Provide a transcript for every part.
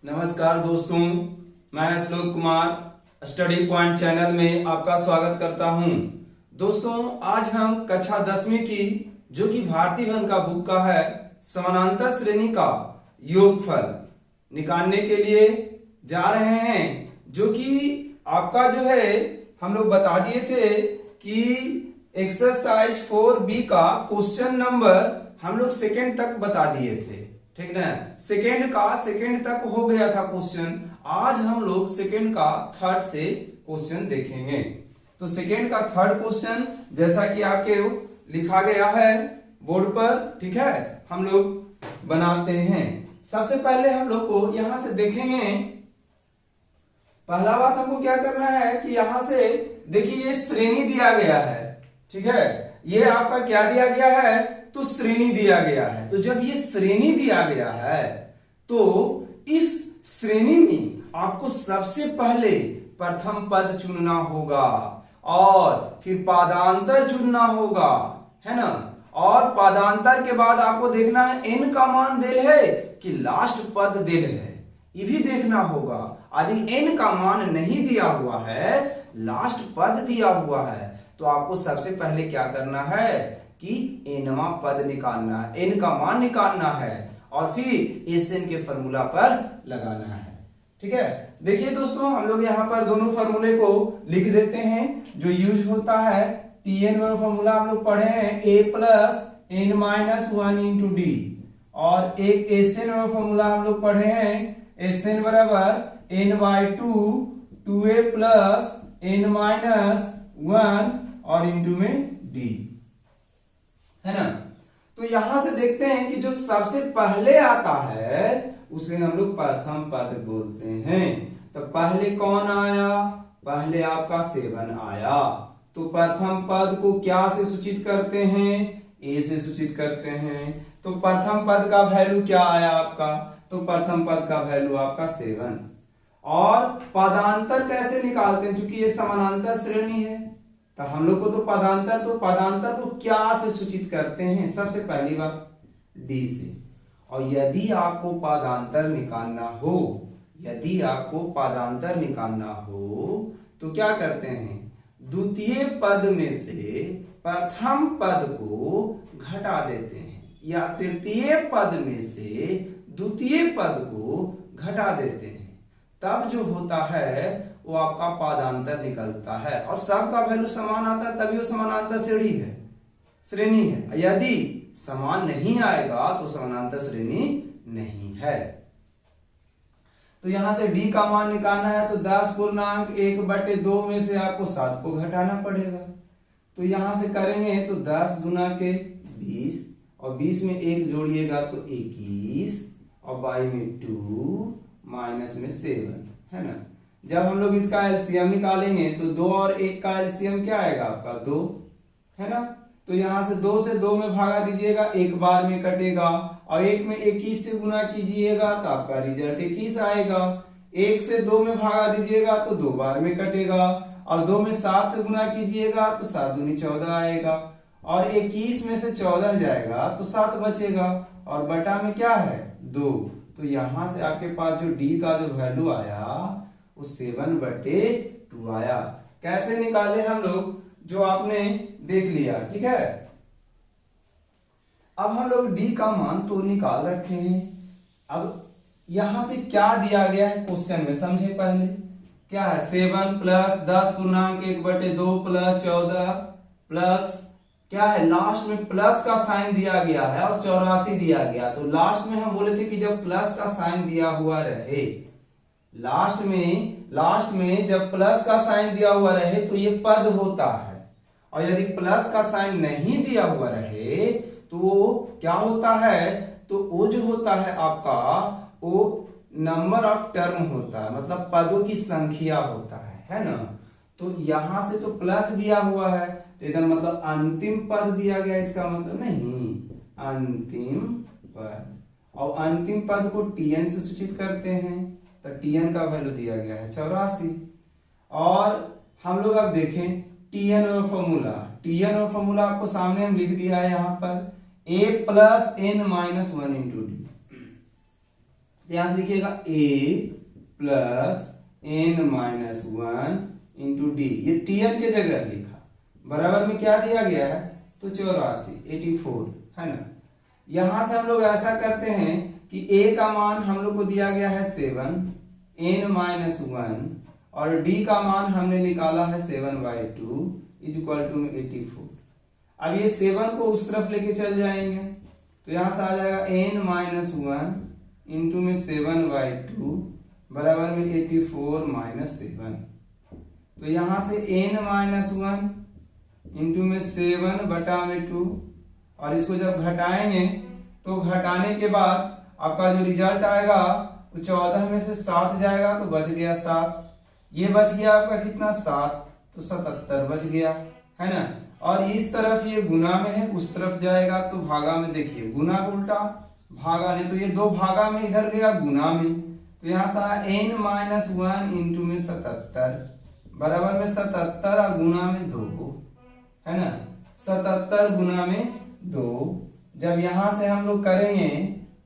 नमस्कार दोस्तों, मैं श्लोक कुमार स्टडी पॉइंट चैनल में आपका स्वागत करता हूं। दोस्तों, आज हम कक्षा 10वीं की जो कि भारतीय वन का बुक का है समानांतर श्रेणी का योगफल निकालने के लिए जा रहे हैं, जो कि आपका जो है हम लोग बता दिए थे कि एक्सरसाइज 4B का क्वेश्चन नंबर हम लोग सेकेंड तक बता दिए थे, ठीक ना। सेकेंड तक हो गया था क्वेश्चन। आज हम लोग सेकेंड का थर्ड से क्वेश्चन देखेंगे। तो सेकेंड का थर्ड क्वेश्चन जैसा कि आपके लिखा गया है बोर्ड पर, ठीक है, हम लोग बनाते हैं। सबसे पहले हम लोग को यहां से देखेंगे। पहला बात हमको क्या करना है कि यहां से देखिए ये श्रेणी दिया गया है, ठीक है। ये आपका क्या दिया गया है, तो श्रेणी दिया गया है। तो जब ये श्रेणी दिया गया है तो इस श्रेणी में आपको सबसे पहले प्रथम पद चुनना होगा और फिर पादांतर चुनना होगा, है ना। और पादांतर के बाद आपको देखना है n का मान देल है कि लास्ट पद देल है, ये भी देखना होगा। यदि n का मान नहीं दिया हुआ है, लास्ट पद दिया हुआ है, तो आपको सबसे पहले क्या करना है कि nवां पद निकालना है, n का मान निकालना है और फिर Sn के फॉर्मूला पर लगाना है, ठीक है। देखिए दोस्तों, हम लोग यहाँ पर दोनों फॉर्मूले को लिख देते हैं जो यूज होता है। Tn वाला फॉर्मूला हम लोग पढ़े हैं a plus n minus 1 into D, और एक Sn वाला फॉर्मूला हम लोग पढ़े हैं Sn बराबर n by 2a plus n minus 1 और इंटू में d, है ना। तो यहां से देखते हैं कि जो सबसे पहले आता है उसे हम लोग प्रथम पद बोलते हैं। तो पहले कौन आया, पहले आपका 7 आया। तो प्रथम पद को क्या से सूचित करते हैं, a से सूचित करते हैं। तो प्रथम पद का वैल्यू क्या आया आपका, तो प्रथम पद का वैल्यू आपका 7। और पदांतर कैसे निकालते हैं, क्योंकि ये समानांतर श्रेणी है तो हम लोग को तो पदांतर को क्या से सूचित करते हैं, सबसे पहली बात डी से। और यदि आपको पदांतर निकालना हो तो क्या करते हैं, द्वितीय पद में से प्रथम पद को घटा देते हैं, या तृतीय पद में से द्वितीय पद को घटा देते हैं। तब जो होता है वो आपका पदांतर निकलता है और सबका वैल्यू समान आता है, तभी वो समानांतर श्रेणी है। यदि समान नहीं आएगा तो समानांतर श्रेणी नहीं है। तो यहां से d का मान निकालना है, तो 10/1/2 में से आपको 7 को घटाना पड़ेगा। तो यहां से करेंगे तो 10 गुना के 20 और 20 में 1 जोड़िएगा तो 21 और बाई में 2 माइनस में 7, है ना। जब हम लोग इसका एलसीएम निकालेंगे तो 2 और 1 का एलसीएम क्या आएगा आपका 2, है ना। तो यहां से 2 से 2 में भागा दीजिएगा, एक बार में कटेगा, और 1 में 21 से गुना कीजिएगा तो आपका रिजल्ट 21 आएगा। 1 से 2 में भागा दीजिएगा तो 2 बार में कटेगा, और 2 में 7 से गुना कीजिएगा तो 7 दूनी 14 आएगा, और 21 में से 14 जाएगा तो 7 बचेगा, और बटा में क्या है 2। तो यहां से आपके पास जो डी का जो वैल्यू आया वो 7/2 आया। कैसे निकाले हम लोग, जो आपने देख लिया, ठीक है। अब हम लोग डी का मान तो निकाल रखे हैं। अब यहां से क्या दिया गया है क्वेश्चन में, समझे पहले क्या है, 7 प्लस 10/1/2 प्लस 14 प्लस क्या है, लास्ट में प्लस का साइन दिया गया है और 84 दिया गया। तो लास्ट में हम बोले थे कि जब प्लस का साइन दिया हुआ रहे, लास्ट में जब प्लस का साइन दिया हुआ रहे तो ये पद होता है, और यदि प्लस का साइन नहीं दिया हुआ रहे तो क्या होता है, तो वो जो होता है आपका वो नंबर ऑफ टर्म होता है, मतलब पदों की संख्या होता है ना। तो यहां से तो प्लस दिया हुआ है तो इधर मतलब अंतिम पद दिया गया, इसका मतलब नहीं अंतिम पद, और अंतिम पद को Tn से सूचित करते हैं। तो Tn का वैल्यू दिया गया है 84। और हम लोग अब देखें Tn और फॉर्मूला आपको सामने हम लिख दिया है यहाँ पर a plus n minus 1 into D. यहां से लिखिएगा a plus n minus 1 into D, ये tn के जगह लिखा, बराबर में क्या दिया गया है, तो 84 है ना। यहां से हम लोग ऐसा करते हैं कि a का मान हम लोग को दिया गया है 7, n माइनस 1 और d का मान हमने निकाला है 7/2 इज इक्वल टू 84। अब ये 7 को उस तरफ लेके चल जाएंगे तो यहां से आ जाएगा n माइनस 1 इंटू में 7/2 बराबर में 84 माइनस 7। तो यहां से n माइनस 1 इंटू में 7/2 और इसको जब घटाएंगे तो घटाने के बाद आपका जो रिजल्ट आएगा वो 14 में से 7 जाएगा तो बच गया 7, ये बच गया आपका कितना 7, तो 77 बच गया, है ना। और इस तरफ ये गुना में है, उस तरफ जाएगा तो भागा में, देखिए गुना को उल्टा भागा, नहीं तो ये दो भागा में इधर गया गुना में, तो यहां से आया n माइनस 1 इंटू में 77 बराबर में 77 और गुना में 2, है ना, 77 गुना में 2। जब यहां से हम लोग करेंगे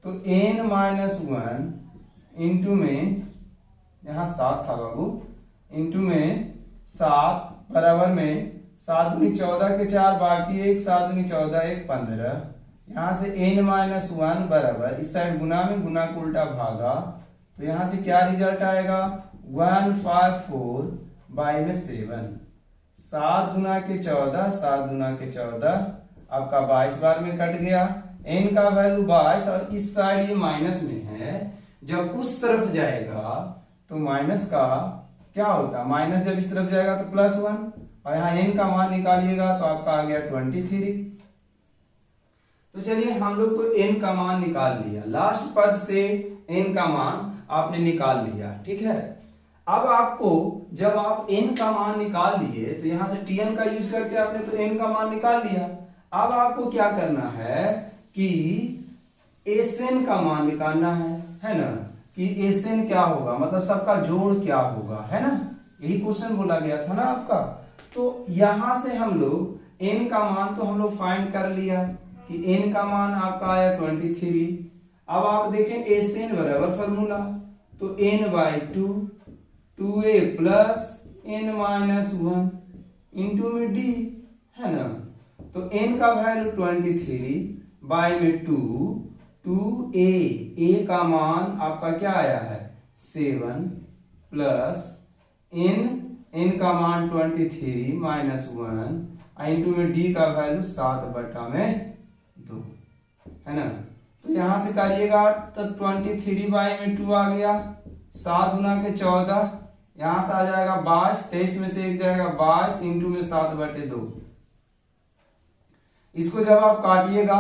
तो n माइनस 1 इंटू में, यहां 7 था बाबू, इंटू में 7 बराबर में 7 दूनी 14 के 4 बाकी 1, 7 दूनी 14 1 15, यहां से n माइनस 1 बराबर इस साइड गुना में, गुना को उल्टा भागा, तो यहां से क्या रिजल्ट आएगा 154 बाई में 7, 7 गुना के 14, 7 गुना के 14 आपका 22 बार में कट गया, n का वैल्यू 22 और इस साइड ये माइनस में है, जब उस तरफ जाएगा तो माइनस का क्या होता है, माइनस जब इस तरफ जाएगा तो प्लस 1 और यहाँ n का मान निकालिएगा तो आपका आ गया 23। तो चलिए हम लोग तो n का मान निकाल लिया, लास्ट पद से n का मान आपने निकाल लिया, ठीक है। अब आपको जब आप n का मान निकाल लिए तो यहां से tn का यूज करके आपने तो n का मान निकाल लिया। अब आपको क्या करना है कि Sn का मान निकालना है ना, कि Sn क्या होगा, मतलब सबका जोड़ क्या होगा, है ना, यही क्वेश्चन बोला गया था ना आपका। तो यहां से हम लोग n का मान तो हम लोग फाइंड कर लिया कि n का मान आपका आया 23। अब आप देखें Sn बराबर फॉर्मूला, तो n/2 2a plus n minus 1 into में d, है ना। तो n का वैल्यू 23 बाई में 2a, a का मान आपका क्या आया है 7 प्लस n का मान 23 माइनस 1 इंटू में d का वैल्यू 7/2, है ना। तो यहां से करिएगा तो 23 बाई में 2 आ गया, 7 गुना के 14, यहां से आ जाएगा 22, 23 में से 1 जाएगा 22 इंटू में 7/2। इसको जब आप काटिएगा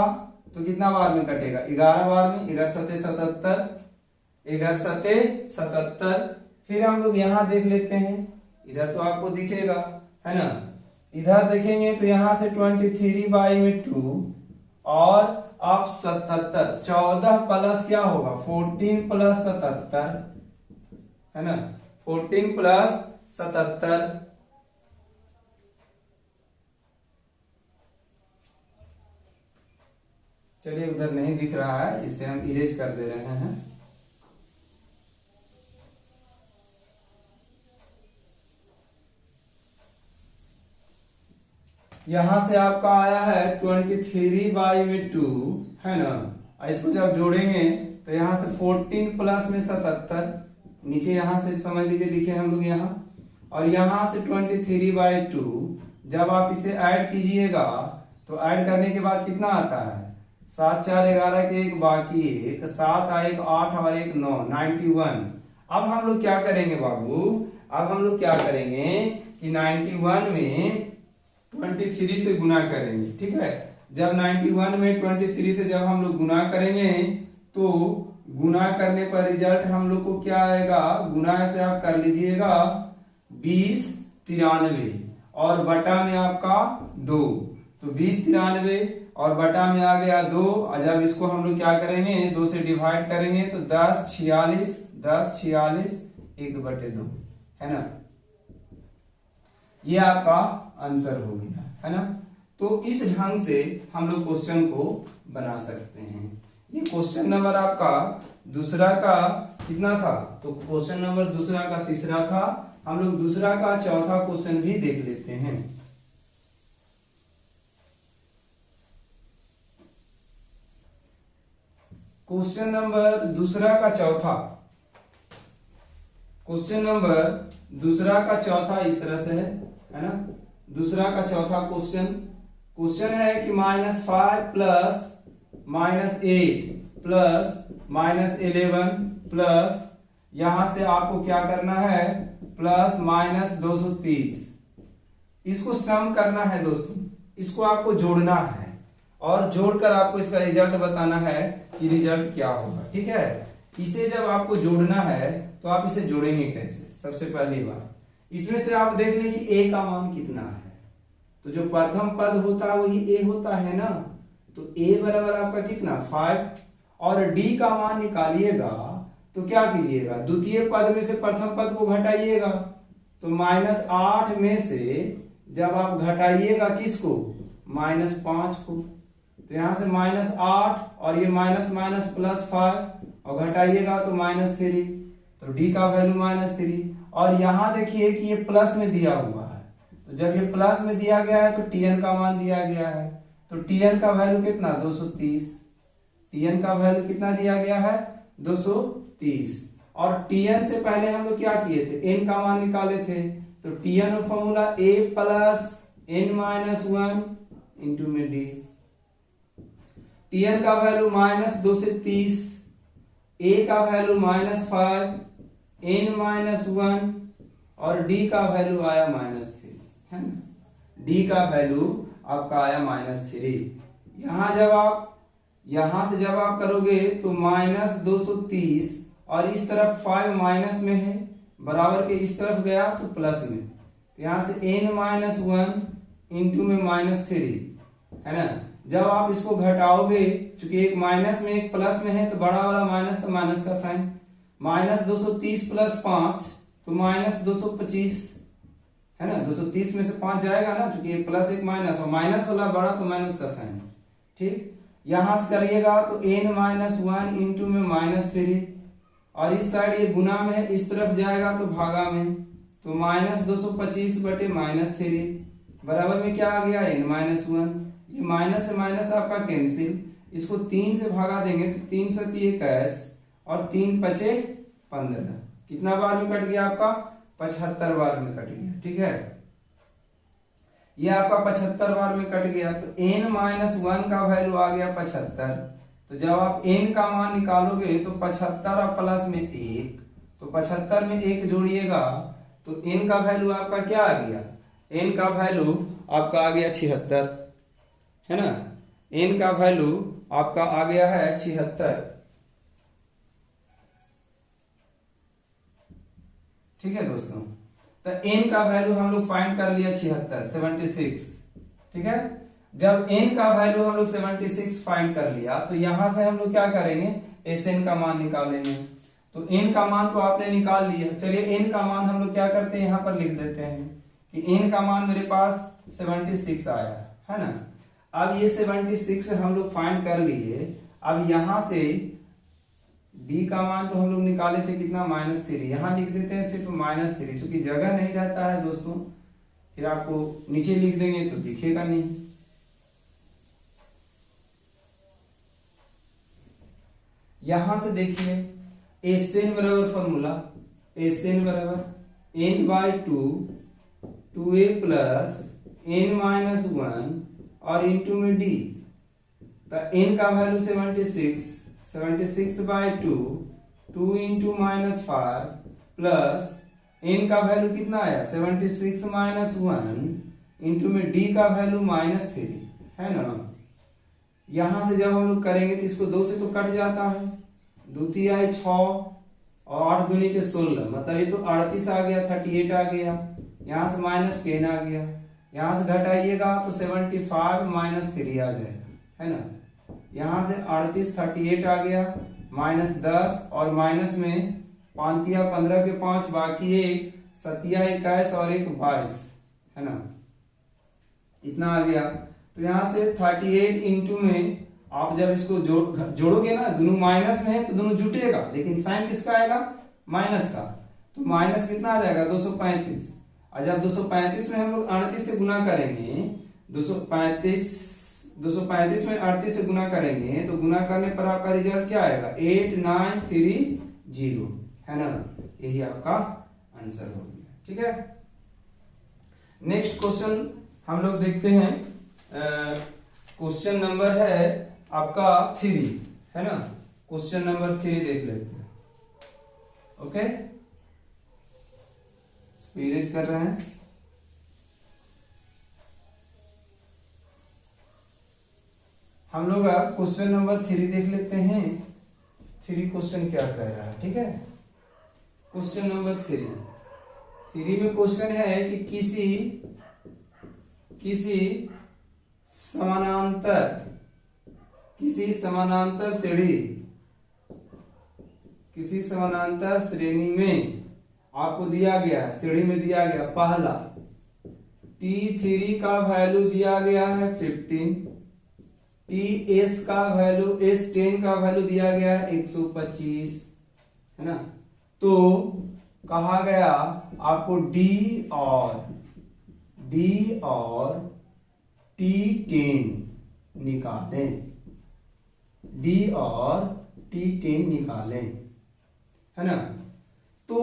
तो कितना बार में कटेगा, 11 बार में, 11 सते 77, 11 सते 77। फिर हम लोग यहां देख लेते हैं, इधर तो आपको दिखेगा, है ना, इधर देखेंगे तो यहां से 23 बाई में 2 और आप 77, 14 प्लस क्या होगा 14 प्लस 77, है ना, 14 प्लस 77। चलिए उधर नहीं दिख रहा है, इसे हम इरेज कर दे रहे हैं। यहां से आपका आया है 23 बाई में 2, है ना, इसको जब जोड़ेंगे तो यहां से 14 प्लस में 77, नीचे यहां से समझ लीजिए लिखे हम लोग यहां, और यहां से 23 बाई 2 जब आप इसे ऐड कीजिएगा तो ऐड करने के बाद कितना आता है 7 4 11 के 1 बाकी 1, 7 1 8 और 1 9, 91। अब हम लोग क्या करेंगे बाबू, अब हम लोग क्या करेंगे कि 91 में 23 से गुना करेंगे, ठीक है। जब 91 में 23 से जब हम लोग गुना करेंगे तो गुना करने पर रिजल्ट हम लोग को क्या आएगा, गुना से आप कर लीजिएगा 20 93 और बटा में आपका 2, तो 20 93 और बटा में आ गया 2, और जब इसको हम लोग क्या करेंगे 2 से डिवाइड करेंगे तो 10 46 10 46 1/2, है ना, ये आपका आंसर हो गया, है ना। तो इस ढंग से हम लोग क्वेश्चन को बना सकते हैं। ये क्वेश्चन नंबर आपका दूसरा का कितना था, तो क्वेश्चन नंबर दूसरा का तीसरा था। हम लोग दूसरा का चौथा क्वेश्चन भी देख लेते हैं। क्वेश्चन नंबर दूसरा का चौथा, क्वेश्चन नंबर दूसरा का चौथा इस तरह से है ना। दूसरा का चौथा क्वेश्चन है कि -5 प्लस -8 प्लस -11 प्लस यहां से आपको क्या करना है, प्लस -230। इसको सम करना है दोस्तों, इसको आपको जोड़ना है और जोड़कर आपको इसका रिजल्ट बताना है कि रिजल्ट क्या होगा। ठीक है, इसे जब आपको जोड़ना है तो आप इसे जोड़ेंगे कैसे। सबसे पहली बात, इसमें से आप देख लें कि a का मान कितना है, तो जो प्रथम पद होता है वही a होता है ना, तो a बराबर आपका कितना 5, और d का मान निकालिएगा तो क्या कीजिएगा, द्वितीय पद में से प्रथम पद को घटाइएगा, तो -8 में से जब आप घटाइएगा किसको, -5 को, तो यहां से -8 और ये माइनस प्लस 5 और घटाइएगा तो -3, तो d का वैल्यू -3। और यहां देखिए कि ये प्लस में दिया हुआ है, तो जब ये प्लस में दिया गया है तो tn का मान दिया गया है, तो tn का वैल्यू कितना 230, tn का वैल्यू कितना दिया गया है 230। और tn से पहले हम लोग क्या किए थे, n का मान निकाले थे, तो tn formula a plus n-1 into में d। tn का वैल्यू -2 से 30, a का वैल्यू -5, n-1 और d का वैल्यू आया -3, है ना। d का वैल्यू आपका आया -3। यहां से जब आप करोगे तो -230 और इस तरफ 5 माइनस में है, बराबर के इस तरफ गया तो प्लस में, तो यहां से n-1 इंटू में -3, है ना। जब आप इसको घटाओगे, चूंकि एक माइनस में एक प्लस में है तो बड़ा वाला माइनस, तो माइनस का साइन, -230 प्लस 5 तो -225, है ना। 230 में से 5 जाएगा ना, चूंकि एक प्लस एक माइनस, और माइनस वाला बड़ा तो माइनस का साइन। ठीक, यहां से करिएगा तो n-1 इंटू में -3, और इस साइड ये गुना में है, इस तरफ जाएगा तो भागा में, तो -225 बटे -3 बराबर में क्या आ गया n-1। ये माइनस से माइनस आपका कैंसिल, इसको 3 से भागा देंगे तो 3 से 21 और 3 पचे 15, कितना बार में कट गया आपका 75 बार में कट गया। ठीक है, ये आपका 75 बार में कट गया, तो n-1 का वैल्यू आ गया 75। तो जब आप n का मान निकालोगे तो 75 और प्लस में 1, तो 75 में 1 जोड़िएगा तो n का वैल्यू आपका क्या आ गया, n का वैल्यू आपका आ गया 76, है ना। n का वैल्यू आपका आ गया है 76। ठीक है दोस्तों, तो n का वैल्यू हम लोग फाइंड कर लिया 76। ठीक है, जब n का वैल्यू हम लोग 76 फाइंड कर लिया तो यहां से हम लोग क्या करेंगे, Sn का मान निकालेंगे। तो n का मान तो आपने निकाल लिया, चलिए n का मान हम लोग क्या करते हैं, यहां पर लिख देते हैं कि n का मान मेरे पास 76 आया, है ना। अब ये 76 हम लोग फाइंड कर लिए। अब यहां से d का मान तो हम लोग निकाले थे कितना, -3, यहां लिख देते हैं सिर्फ -3, क्योंकि जगह नहीं रहता है दोस्तों, फिर आपको नीचे लिख देंगे तो दिखेगा नहीं। यहां से देखिए Sn बराबर फॉर्मूला, Sn बराबर n/2 2a प्लस n-1 और इंटू में d, तो n का वैल्यू 76/2 2 इंटू -5 प्लस n का वैल्यू कितना आया 76 -1 इंटू में d का वैल्यू -3, है ना। यहां से जब हम लोग करेंगे तो इसको 2 से तो कट जाता है, 2 तिहाई 6 और 8 दूनी के 16, मतलब ये तो 38 आ गया, 38 आ गया, यहां से -10 आ गया, यहां से घटाइएगा तो 75 -3 आ जाएगा, है ना। यहां से 38 38 आ गया, -10 और माइनस में 5 तिया 15 के 5 बाकी 1 7 21 और 1 22, है ना, इतना आ गया। तो यहां से 38 इंटू में आप जब इसको जोड़ोगे ना, दोनों माइनस में है तो दोनों जुटेगा, लेकिन साइन किसका आएगा? माइनस का। तो माइनस कितना आ जाएगा? 235। और जब 235 में हम लोग 38 से गुना करेंगे, 235 में 38 से गुना करेंगे तो गुना करने पर आपका रिजल्ट क्या आएगा? 8930, है ना? यही आपका आंसर हो गया। ठीक है, नेक्स्ट क्वेश्चन हम लोग देखते हैं। क्वेश्चन नंबर है आपका 3, है ना? क्वेश्चन नंबर 3 देख लेते हैं। ओके, स्पीड कर रहे हैं। हम लोग क्वेश्चन नंबर 3 देख लेते हैं। 3 क्वेश्चन क्या कह रहा है? ठीक है, क्वेश्चन नंबर 3 में क्वेश्चन है कि किसी समानांतर श्रेणी में आपको दिया गया है, श्रेणी में दिया गया पहला T3 का वैल्यू दिया गया है 15, TS का वैल्यू, S10 का वैल्यू दिया गया है 125, है ना? तो कहा गया आपको D और T10 निकालें, D और T10 निकालें, है ना? तो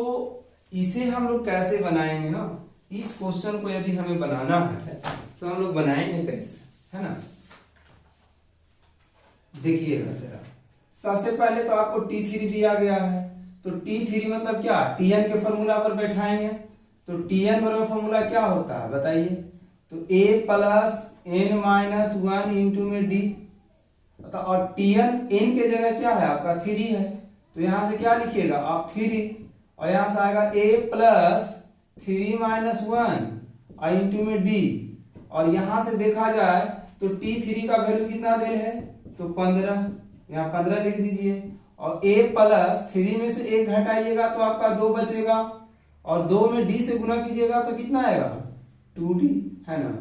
इसे हम लोग कैसे बनाएंगे ना? इस क्वेश्चन को यदि हमें बनाना है तो हम लोग बनाएंगे कैसे, है ना? देखिएगा जरा, सबसे पहले तो आपको T3 दिया गया है, तो T3 मतलब क्या? Tn के फॉर्मूला पर बैठाएंगे। तो Tn बराबर फॉर्मूला क्या होता है बताइए? तो a plus n minus 1 into में d, और Tn n के जगह क्या है आपका? 3 है, तो यहां से क्या लिखिएगा आप? 3, और यहां से आएगा a प्लस 3 माइनस 1 इंटू में d, और यहां से देखा जाए तो T3 का वैल्यू कितना दे है? तो 15, यहाँ 15 लिख दीजिए, और a प्लस 3 में से 1 घटाइएगा तो आपका 2 बचेगा, और 2 में d से गुना कीजिएगा तो कितना आएगा? 2d, है ना?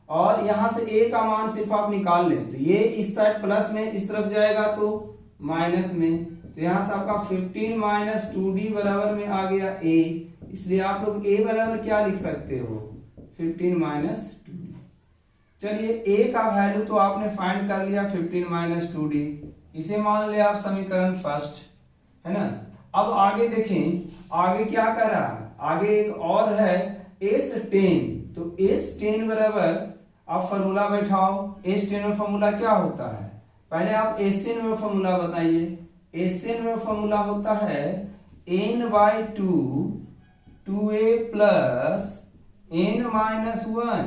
और यहां से a का मान सिर्फ आप निकाल लें, तो ये इस साइड प्लस में, इस तरफ जाएगा तो माइनस में, तो यहां से आपका 15 माइनस 2d बराबर में आ गया a, इसलिए आप लोग a बराबर क्या लिख सकते हो? 15 माइनस 2d। चलिए, a का वैल्यू तो आपने फाइंड कर लिया 15 माइनस 2d, इसे मान ले आप समीकरण फर्स्ट, है ना? अब आगे देखें, आगे क्या कर रहा है? आगे एक और है S10, तो S10 बराबर आप फॉर्मूला बैठाओ। S10 में फॉर्मूला क्या होता है? पहले आप S10 में फॉर्मूला बताइए। S10 में फॉर्मूला होता है n/2 2a plus n minus 1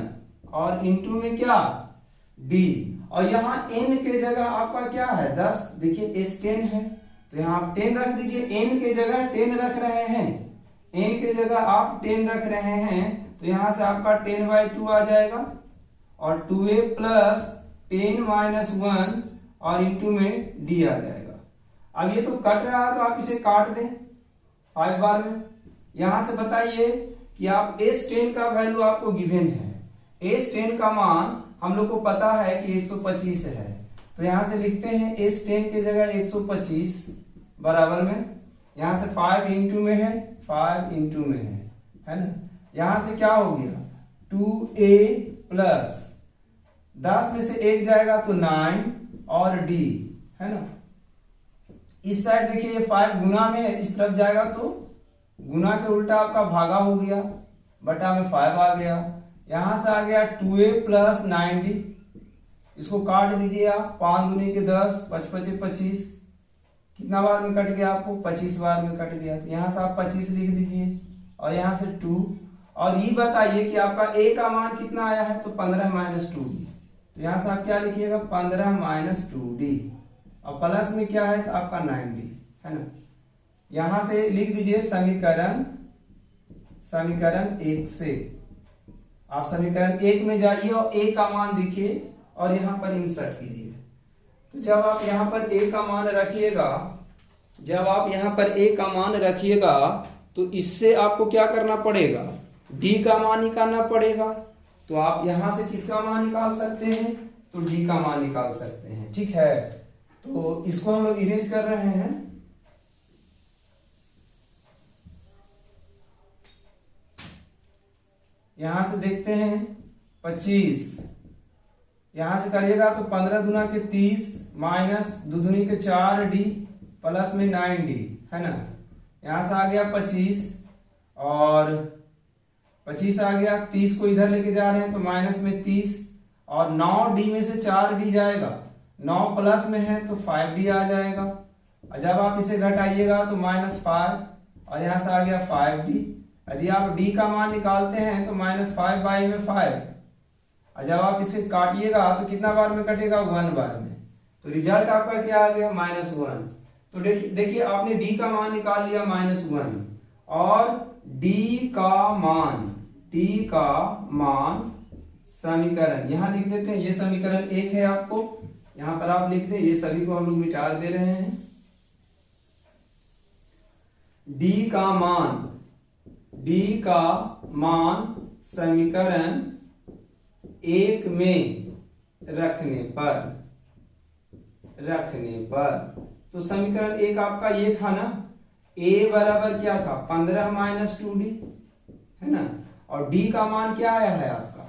और इंटू में क्या? d, और यहाँ n के जगह आपका क्या है? 10। देखिए S10 है तो यहाँ आप 10 रख दीजिए, n के जगह 10 रख रहे हैं, n के जगह आप 10 रख रहे हैं, तो यहाँ से आपका 10/2 आ जाएगा, और 2a प्लस 10 माइनस 1 और इंटू में d आ जाएगा। अब ये तो कट रहा है तो आप इसे काट दें 5 बार में। यहां से बताइए कि आप S10 का वैल्यू आपको गिवन है, S10 का मान हम लोग को पता है कि 125 है, तो यहां से लिखते हैं S10 के जगह 125 बराबर में, यहां से 5 इंटू में है, 5 इंटू में है ना? यहां से क्या हो गया? 2a प्लस 10 में से 1 जाएगा तो 9 और d, है ना? इस साइड देखिए ये 5 गुना में है, इस तरफ जाएगा तो गुना के उल्टा आपका भागा हो गया, बटा में 5 आ गया, यहां से आ गया 2a प्लस 9d, इसको काट दीजिए आप, 5 दूनी के 10, 5 5 25, कितना बार में कट गया आपको? 25 बार में कट गया, तो यहां से आप 25 लिख दीजिए, और यहां से 2, और ये बताइए कि आपका a का मान कितना आया है? तो 15 माइनस 2d, तो यहां से आप क्या लिखिएगा? 15 माइनस 2d, और प्लस में क्या है? तो आपका 9d, है ना? यहां से लिख दीजिए समीकरण 1 से, आप समीकरण 1 में जाइए और a का मान देखिए और यहां पर इंसर्ट कीजिए। तो जब आप यहां पर a का मान रखिएगा, जब आप यहां पर a का मान रखिएगा तो इससे आपको क्या करना पड़ेगा? d का मान निकालना पड़ेगा। तो आप यहां से किसका मान निकाल सकते हैं? तो डी का मान निकाल सकते हैं। ठीक है, तो इसको हम लोग इरेज कर रहे हैं। यहां से देखते हैं 25, यहां से करिएगा तो 15 दूना के 30 माइनस 2 दूनी के 4D प्लस में 9D है ना। यहां से आ गया 25 और 25 आ गया, 30 को इधर लेके जा रहे हैं तो माइनस में 30 और 9D में से 4D जाएगा, 9 प्लस में है तो 5D आ जाएगा। और जब आप इसे घटाइएगा तो -5 और यहां से आ गया 5D। यदि आप D का मान निकालते हैं तो -5 बाई में 5 और जब आप इसे काटिएगा तो कितना बार में कटेगा, 1 बार में। तो रिजल्ट आपका क्या आ गया, -1। तो देखिए आपने D का मान निकाल लिया -1 और D का मान समीकरण यहां लिख देते हैं। ये समीकरण 1 है, आपको यहां पर आप लिख दें, ये सभी को हम लोग मिटा दे रहे हैं। D का मान समीकरण 1 में रखने पर तो समीकरण 1 आपका ये था ना, A बराबर क्या था, 15 माइनस 2D है ना। और D का मान क्या आया है आपका,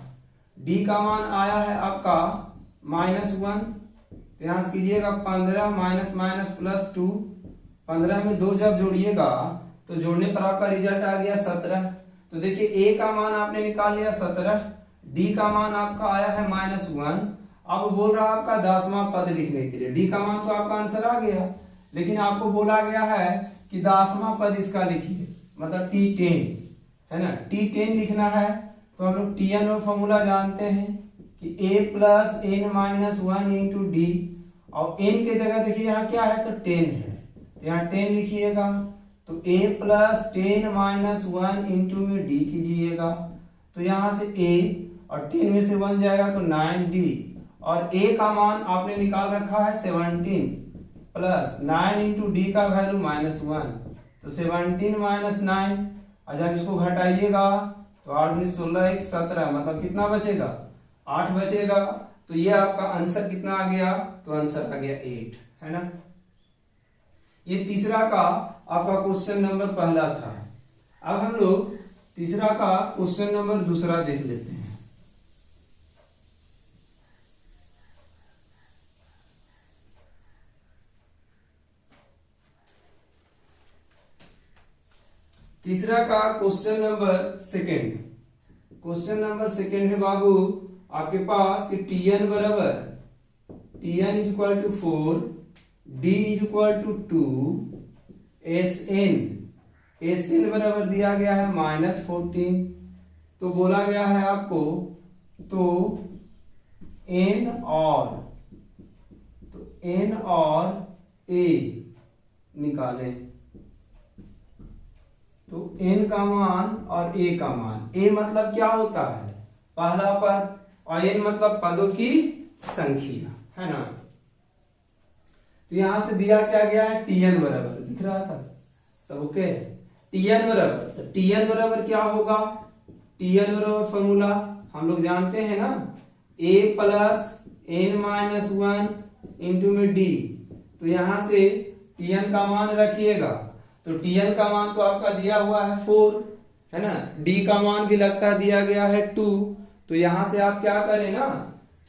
D का मान आया है आपका -1। तो यहां से कीजिएगा 15 माइनस माइनस प्लस 2, 15 में 2 जब जोड़िएगा तो जोड़ने पर आपका रिजल्ट आ गया 17। तो देखिए A का मान आपने निकाल लिया 17, D का मान आपका आया है -1। अब बोल रहा आपका 10वां पद लिखने के लिए, D का मान तो आपका आंसर आ गया, लेकिन आपको बोला गया है कि 10वां पद इसका लिखिए, मतलब T10 है ना। T10 लिखना है तो हम लोग Tn और फॉर्मूला जानते हैं कि A plus n minus 1 into D, और n के जगह देखिए यहाँ क्या है तो 10 है, तो यहाँ 10 लिखिएगा। तो A प्लस 10 माइनस 1 इंटू में D कीजिएगा, तो यहाँ से A और 10 में से 1 जाएगा तो 9D, और A का मान आपने निकाल रखा है 17 प्लस 9 इंटू डी का वैल्यू -1, तो 17 माइनस 9। और जब इसको घटाइएगा तो 8 दूनी 16 1 17, मतलब कितना बचेगा, 8 बचेगा। तो ये आपका आंसर कितना आ गया, तो आंसर आ गया 8 है ना। ये तीसरा का आपका क्वेश्चन नंबर पहला था। अब हम लोग तीसरा का क्वेश्चन नंबर दूसरा देख लेते हैं। तीसरा का question number second, question number second है बाबू आपके पास कि Tn बराबर Tn is equal to 4, D is equal to 2, Sn बराबर दिया गया है -14। तो बोला गया है आपको तो n और A निकालें। तो n का मान और a का मान, a मतलब क्या होता है, पहला पद, और n मतलब पदों की संख्या है ना। तो यहां से दिया क्या गया है, Tn बराबर, दिख रहा सब ओके। Tn बराबर, तो Tn बराबर क्या होगा, Tn बराबर फॉर्मूला हम लोग जानते हैं ना, a plus n minus 1 into में d। तो यहां से Tn का मान रखिएगा, तो Tn का मान तो आपका दिया हुआ है 4 है ना, D का मान भी लगता दिया गया है 2। तो यहां से आप क्या करें ना,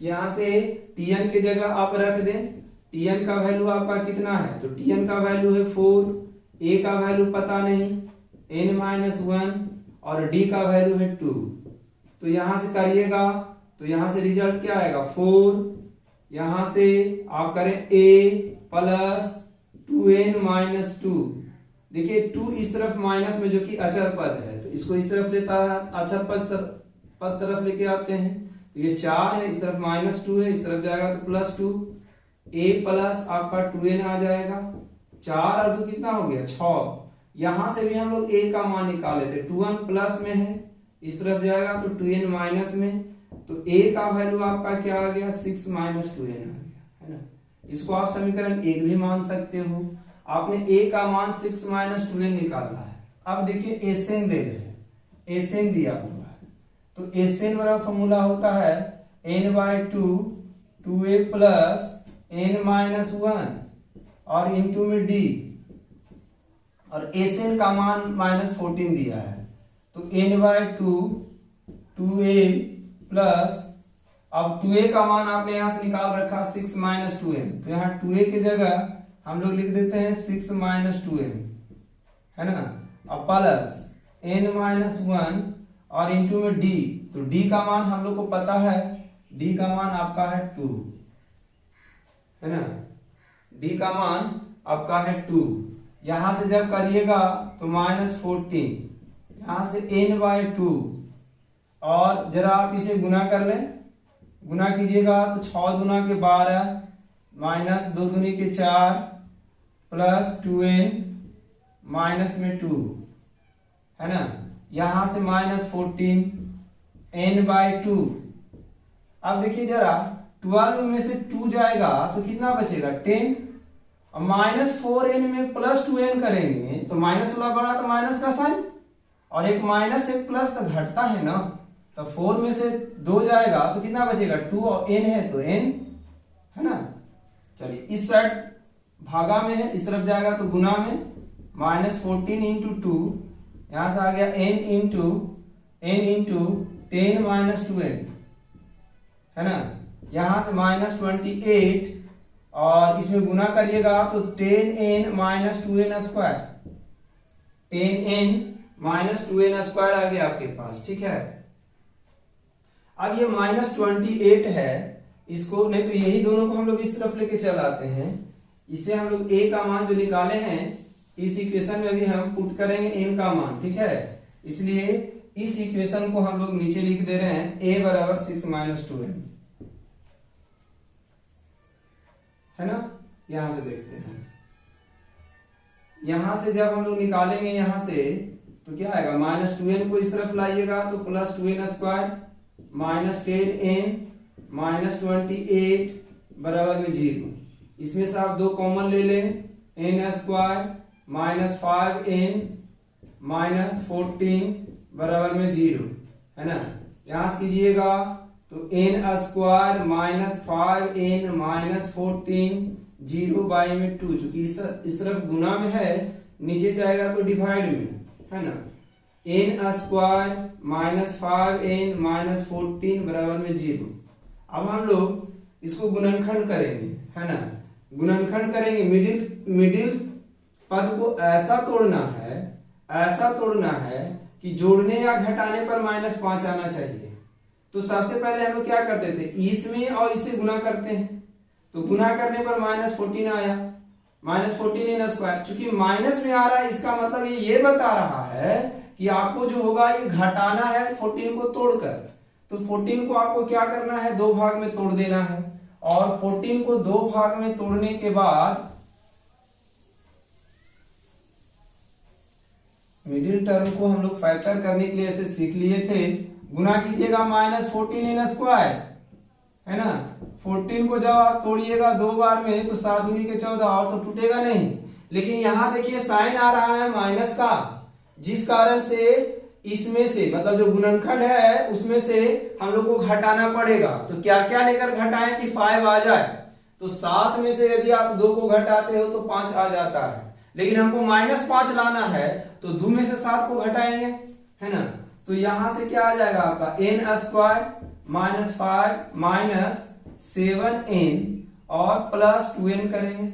यहां से Tn की जगह आप रख दें, Tn का वैल्यू आपका कितना है, तो Tn का वैल्यू है 4, A का वैल्यू पता नहीं n-1 और D का वैल्यू है 2। तो यहां से करिएगा तो यहां से रिजल्ट क्या आएगा 4, यहां से आप करें A प्लस 2n माइनस 2। देखिए 2 इस तरफ माइनस में जो कि अचर पद है, तो इसको इस तरफ लेता है, अचर पद तरफ लेके आते हैं। तो ये 4 है, इस तरफ -2 है, इस तरफ जाएगा तो +2, a प्लस आपका 2n आ जाएगा। 4 और 2 कितना हो गया 6। यहां से भी हम लोग a का मान निकाल लेते, 2n प्लस में है, इस तरफ जाएगा तो 2n माइनस में, तो a का वैल्यू आपका क्या आ गया 6 माइनस 2n आ गया है ना। इसको आप समीकरण 1 भी मान सकते हो। आपने a का मान 6 माइनस 2n निकाला है। अब देखिए Sn दे रहे हैं, Sn दिया हुआ है, तो Sn बराबर फॉर्मूला होता है n/2 2a plus n minus 1 और इंटू में d, और Sn का मान -14 दिया है, तो n/2 2a प्लस, अब 2a का मान आपने यहां से निकाल रखा 6 - 2n, तो यहाँ 2a की जगह हम लोग लिख देते हैं 6 - 2n, है ना। अब प्लस n-1 और इंटू में d, तो d का मान हम लोग को पता है, d का मान आपका है 2, है ना। d का मान आपका है 2, यहां से जब करिएगा तो -14, यहां से n/2, और जरा आप इसे गुना कर लें, गुना कीजिएगा तो 6 दूना के 12 माइनस 2 दूनी के 4 प्लस 2n माइनस में 2, है ना। यहां से -14 n/2। अब देखिए जरा 12 में से 2 जाएगा तो कितना बचेगा 10, और -4n में प्लस 2n करेंगे तो माइनस वाला बड़ा तो माइनस का साइन, और एक माइनस एक प्लस तो घटता है ना, तो 4 में से 2 जाएगा तो कितना बचेगा 2, और n है तो n, है ना। चलिए इस साइड भागा में है, इस तरफ जाएगा तो गुना में, -14 इंटू 2, यहां से आ गया n इंटू 10 - 2n, है ना। यहां से -28, और इसमें गुना करिएगा तो 10n - 2n square, 10n - 2n square आ गया आपके पास, ठीक है। अब ये -28 है, इसको नहीं तो यही दोनों को हम लोग इस तरफ लेके चल आते हैं, इसे हम लोग a का मान जो निकाले हैं इस इक्वेशन में भी हम पुट करेंगे n का मान, ठीक है। इसलिए इस इक्वेशन को हम लोग नीचे लिख दे रहे हैं, a बराबर 6 - 2n, है ना। यहां से देखते हैं, यहां से जब हम लोग निकालेंगे यहां से तो क्या आएगा, -2n को इस तरफ लाइएगा तो प्लस 2n स्क्वायर -10n -28 बराबर में 0, इसमें से आप 2 कॉमन ले लें, n स्क्वायर -5n -14 बराबर में 0, है ना। यहां से कीजिएगा तो n स्क्वायर -5n -14 0/2, चूंकि इस तरफ गुना में है, नीचे जाएगा तो डिवाइड में, है ना। n स्क्वायर -5n -14 बराबर में 0। अब हम लोग इसको गुणनखंड करेंगे, है ना। गुणनखंड करेंगे, मिडिल पद को ऐसा तोड़ना है कि जोड़ने या घटाने पर -5 आना चाहिए। तो सबसे पहले हम लोग क्या करते थे, इसमें और इससे गुना करते हैं, तो गुना करने पर -14 आया, -14n स्क्वायर, चूंकि माइनस में आ रहा है इसका मतलब ये बता रहा है कि आपको जो होगा ये घटाना है 14 को तोड़कर। तो 14 को आपको क्या करना है, 2 भाग में तोड़ देना है, और 14 को 2 भाग में तोड़ने के बाद मिडिल टर्म को हम लोग फैक्टर करने के लिए ऐसे सीख लिए थे, गुना कीजिएगा -14n स्क्वायर, है ना। 14 को जब आप तोड़िएगा 2 बार में तो 7 दूनी के 14, और तो टूटेगा नहीं, लेकिन यहां देखिए साइन आ रहा है माइनस का, जिस कारण से इसमें से मतलब जो गुणनखंड है उसमें से हम लोग को घटाना पड़ेगा। तो क्या क्या लेकर घटाएं कि 5 आ जाए, तो 7 में से यदि आप 2 को घटाते हो तो 5 आ जाता है, लेकिन हमको -5 लाना है तो 2 में से 7 को घटाएंगे, है ना। तो यहां से क्या आ जाएगा आपका n स्क्वायर -5 -7n और प्लस 2n करेंगे,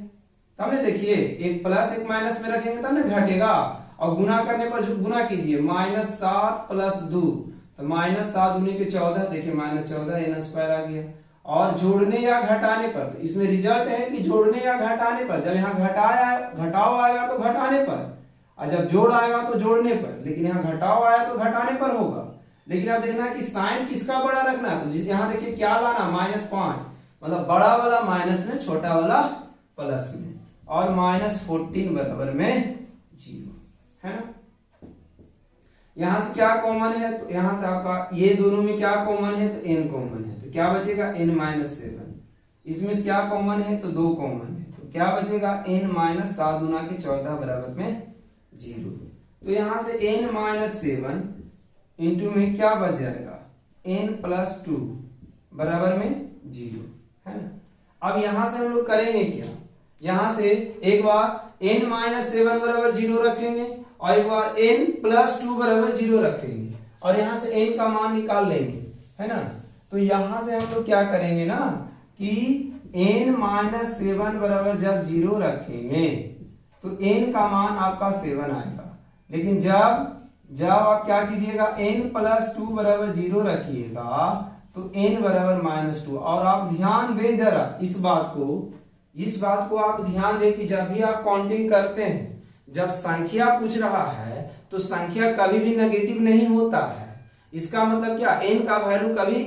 तब ना देखिए एक प्लस एक माइनस में रखेंगे तब ना घटेगा, और गुना करने पर जो गुना कीजिए -7 + 2, तो -7 दूनी के 14, देखिए -14 n स्क्वायर आ गया। और जोड़ने या घटाने पर, तो इसमें रिजल्ट है कि जोड़ने या घटाने पर, जब यहाँ घटाव आएगा तो घटाने पर, और जब जोड़ आएगा तो जोड़ने पर, लेकिन यहाँ घटाव आया तो घटाने पर होगा। लेकिन अब देखना है कि साइन किसका बड़ा रखना है, तो यहाँ देखिए क्या लाना, -5, मतलब बड़ा वाला माइनस में, छोटा वाला प्लस में, और -14 बराबर में 0, है ना। यहां से क्या कॉमन है, तो यहां से आपका ये दोनों में क्या कॉमन है, तो n कॉमन है, तो क्या बचेगा n - 7। इसमें से क्या कॉमन है, तो 2 कॉमन है, तो क्या बचेगा n - 7 दूना के 14 बराबर में 0। तो यहां से n - 7 इंटू में क्या बच जाएगा, n + 2 बराबर में 0, है ना। अब यहां से हम लोग करेंगे क्या, यहां से एक बार n माइनस 7 बराबर 0 रखेंगे और एक बार n प्लस 2 बराबर 0 रखेंगे और यहां से n का मान निकाल लेंगे, है ना। तो यहां से हम लोग क्या करेंगे ना कि n माइनस 7 बराबर जब 0 रखेंगे तो n का मान आपका 7 आएगा, लेकिन जब आप क्या कीजिएगा n प्लस 2 बराबर 0 रखिएगा तो n बराबर माइनस 2। और आप ध्यान दें जरा इस बात को आप ध्यान दें कि जब भी आप काउंटिंग करते हैं, जब संख्या पूछ रहा है तो संख्या कभी भी नेगेटिव नहीं होता है। इसका मतलब क्या, n का वैल्यू कभी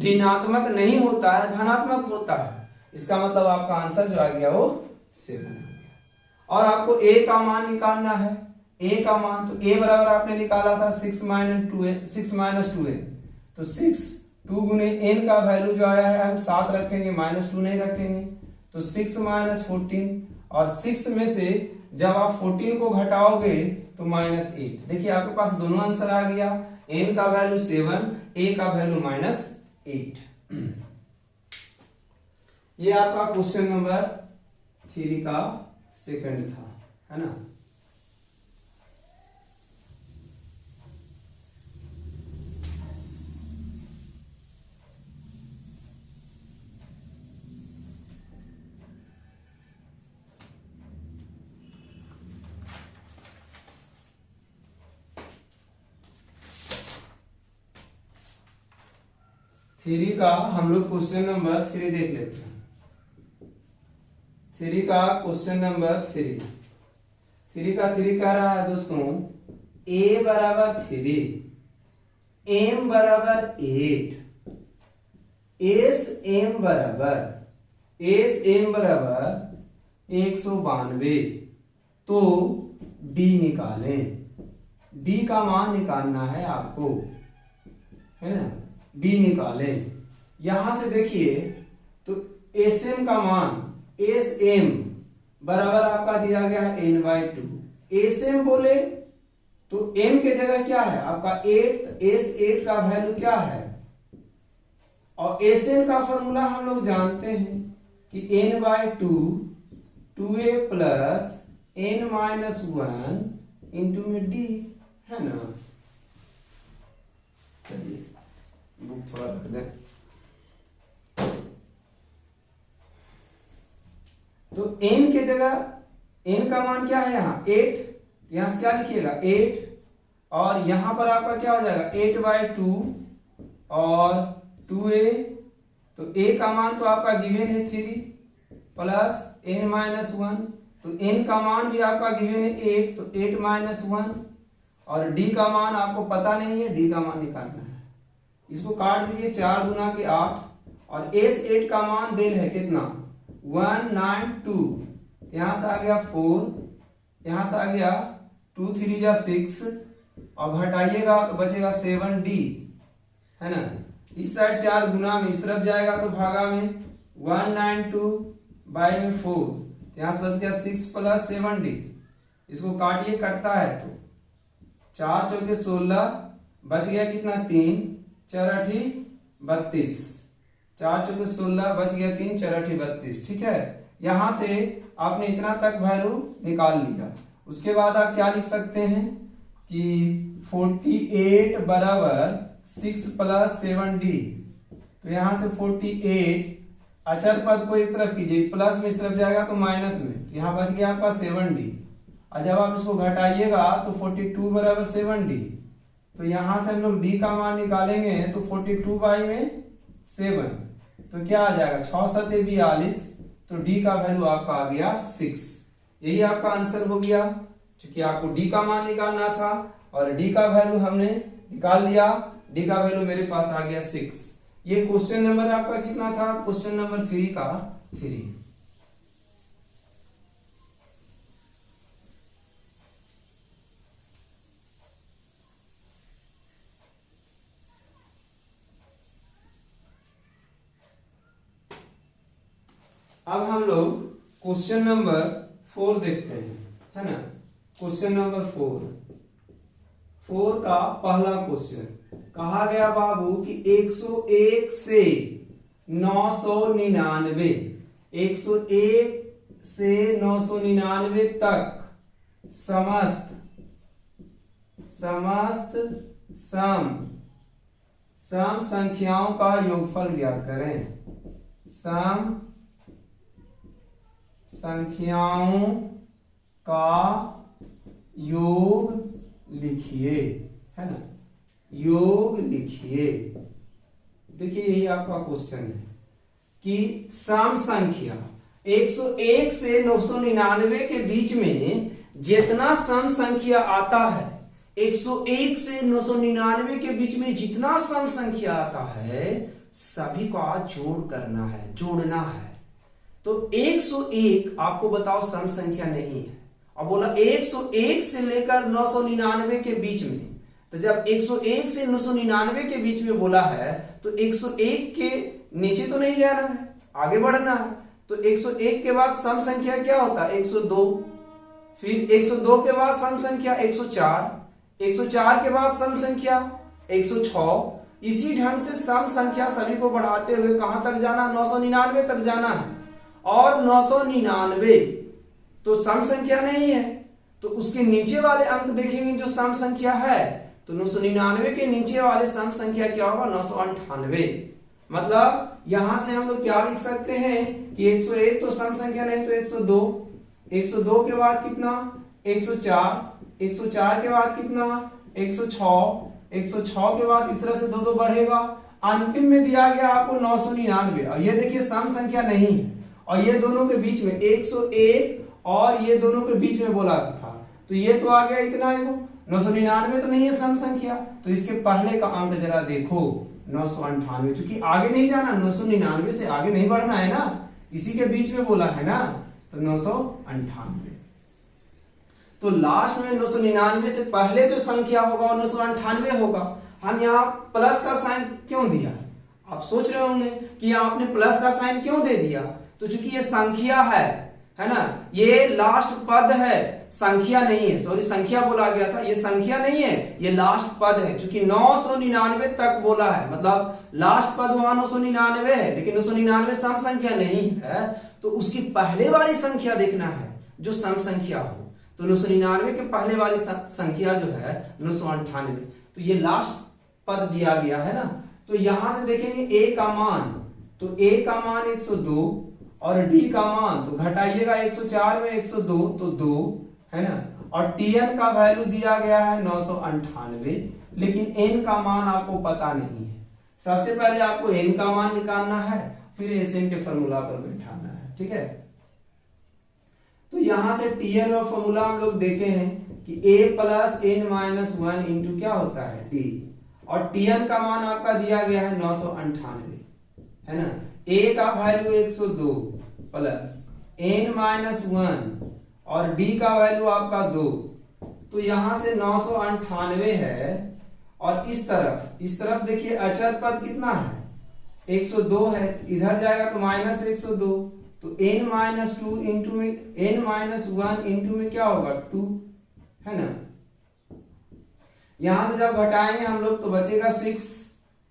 ऋणात्मक नहीं होता है, धनात्मक होता है। इसका मतलब आपका आंसर जो आ गया वो 7 आ गया। और आपको a का मान निकालना है, a का मान, तो a बराबर आपने निकाला था 6 माइनस 2n, तो 6 2 गुने n का वैल्यू जो आया है हम 7 रखेंगे, माइनस 2 नहीं रखेंगे, तो 6 माइनस 14, और 6 में से जब आप 14 को घटाओगे तो माइनस 8। देखिए आपके पास दोनों आंसर आ गया, n का वैल्यू 7, a का वैल्यू माइनस 8। ये आपका क्वेश्चन नंबर 3 का सेकंड था, है ना। थ्री का हम लोग क्वेश्चन नंबर 3 देख लेते हैं। 3 का क्वेश्चन नंबर 3 का 3 कह रहा है दोस्तों, a बराबर 3, m बराबर 8, एम बराबर 192, तो d निकालें। d का मान निकालना है आपको, है ना, d निकालें। यहां से देखिए तो sm का मान, sm बराबर आपका दिया गया है n/2। sm बोले तो m के जगह क्या है आपका 8, s8 का वैल्यू क्या है, और sn का फॉर्मूला हम लोग जानते हैं कि n/2 2a plus n-1 into में d, है ना। चलिए बुक थोड़ा रख दें। तो n के जगह n का मान क्या है यहाँ 8, यहां से क्या लिखिएगा 8, और यहां पर आपका क्या हो जाएगा 8/2 और 2a, तो a का मान तो आपका गिवन है 3 प्लस n-1, तो n का मान भी आपका गिवन है 8, तो 8-1, और d का मान आपको पता नहीं है, d का मान निकालना है। इसको काट दीजिए, 4 दूना के 8, और s8 का मान देल है कितना 192, यहां से आ गया 4, यहां से आ गया 2 3 जा 6, और घटाइएगा तो बचेगा 7d, है ना। इस साइड 4 गुना में, इस तरफ जाएगा तो भागा में 192 बाई में 4, यहां से बच गया 6 प्लस 7d। इसको काटिए, कटता है तो 4 चौके 16, बच गया कितना 3, 4 8 32, 4 चौके 16, बच गया 3, 4 8 32। ठीक है, यहां से आपने इतना तक वैल्यू निकाल लिया। उसके बाद आप क्या लिख सकते हैं कि 48 बराबर 6 प्लस 7d, तो यहां से 48 अचर पद को एक तरफ कीजिए, प्लस में इस तरफ जाएगा तो माइनस में, तो यहाँ बच गया आपका 7d, और जब आप इसको घटाइएगा तो 42 बराबर 7d, तो यहां से हम लोग d का मान निकालेंगे तो 42 बाई में 7, तो क्या आ जाएगा 6 7 42, तो d का वैल्यू आपका आ गया 6। यही आपका आंसर हो गया, क्योंकि आपको d का मान निकालना था और d का वैल्यू हमने निकाल लिया, d का वैल्यू मेरे पास आ गया 6। ये क्वेश्चन नंबर आपका कितना था, क्वेश्चन नंबर 3 का 3। अब हम लोग क्वेश्चन नंबर 4 देखते हैं, है ना। क्वेश्चन नंबर 4 का पहला क्वेश्चन कहा गया बाबू कि 101 से 999, 101 से 999 तक समस्त सम संख्याओं का योगफल ज्ञात करें। सम संख्याओं का योग लिखिए, है ना, योग लिखिए। देखिए यही आपका क्वेश्चन है कि सम संख्या 101 से 999 के बीच में जितना सम संख्या आता है, 101 से 999 के बीच में जितना सम संख्या आता है सभी का जोड़ करना है, जोड़ना है। तो 101 आपको बताओ सम संख्या नहीं है, अब बोला 101 से लेकर 999 के बीच में, तो जब 101 से 999 के बीच में बोला है तो 101 के नीचे तो नहीं जाना है, आगे बढ़ना है। तो 101 के बाद सम संख्या क्या होता है? 102, फिर 102 के बाद सम संख्या 104, 104 के बाद सम संख्या 106। इसी ढंग से सम संख्या सभी को बढ़ाते हुए कहां तक जाना? 999 तक जाना है। और 999 तो सम संख्या नहीं है, तो उसके नीचे वाले अंक देखेंगे जो सम संख्या है, तो 999 के नीचे वाले सम संख्या क्या होगा? 998। मतलब यहां से हम लोग क्या लिख सकते हैं कि 101 तो सम संख्या नहीं, तो 102, 102 के बाद कितना? 104, 104 के बाद कितना? 106, 106 के बाद इस तरह से दो बढ़ेगा। अंतिम में दिया गया आपको 999, और ये देखिए सम संख्या नहीं है, और ये दोनों के बीच में 101 और ये दोनों के बीच में बोला था, तो ये तो आ गया इतना ही, 999 तो नहीं है सम संख्या, तो इसके पहले का अंक जरा देखो 998, क्योंकि आगे नहीं जाना, 999 से आगे नहीं बढ़ना है ना, इसी के बीच में बोला है ना, तो 998। तो लास्ट में 999 से पहले जो संख्या होगा वो 998 होगा। हम यहाँ प्लस का साइन क्यों दिया? आप सोच रहे होंगे कि यहाँ आपने प्लस का साइन क्यों दे दिया? तो चूंकि ये संख्या है ना, ये लास्ट पद है, संख्या नहीं है, सॉरी संख्या बोला गया था, ये संख्या नहीं है, ये लास्ट पद है। चूंकि 999 तक बोला है, मतलब लास्ट पद वहां 999 है, लेकिन 999 सम संख्या नहीं है, तो उसकी पहले वाली संख्या देखना है जो सम संख्या हो। तो 999 के पहले वाली संख्या जो है 998, तो ये लास्ट पद दिया गया है ना। तो यहां से देखेंगे a का मान, तो a का मान 102 और d का मान, तो घटाइएगा 104 में 102 तो 2 है ना, और tn का वैल्यू दिया गया है 998, लेकिन n का मान आपको पता नहीं है। सबसे पहले आपको n का मान निकालना है, फिर Sn के फॉर्मूला पर बैठाना है, ठीक है। तो यहां से tn और फॉर्मूला हम लोग देखे हैं कि a plus n minus 1 into क्या होता है d, और tn का मान आपका दिया गया है 998, है ना। a का वैल्यू 102 प्लस n माइनस 1 और d का वैल्यू आपका 2, तो यहां से 998 है। और इस तरफ देखिए अचर पद कितना है? 102 है, इधर जाएगा तो माइनस 102, तो n माइनस 2 इंटू में n माइनस 1 इंटू में क्या होगा? 2, है ना। यहां से जब घटाएंगे हम लोग तो बचेगा 6,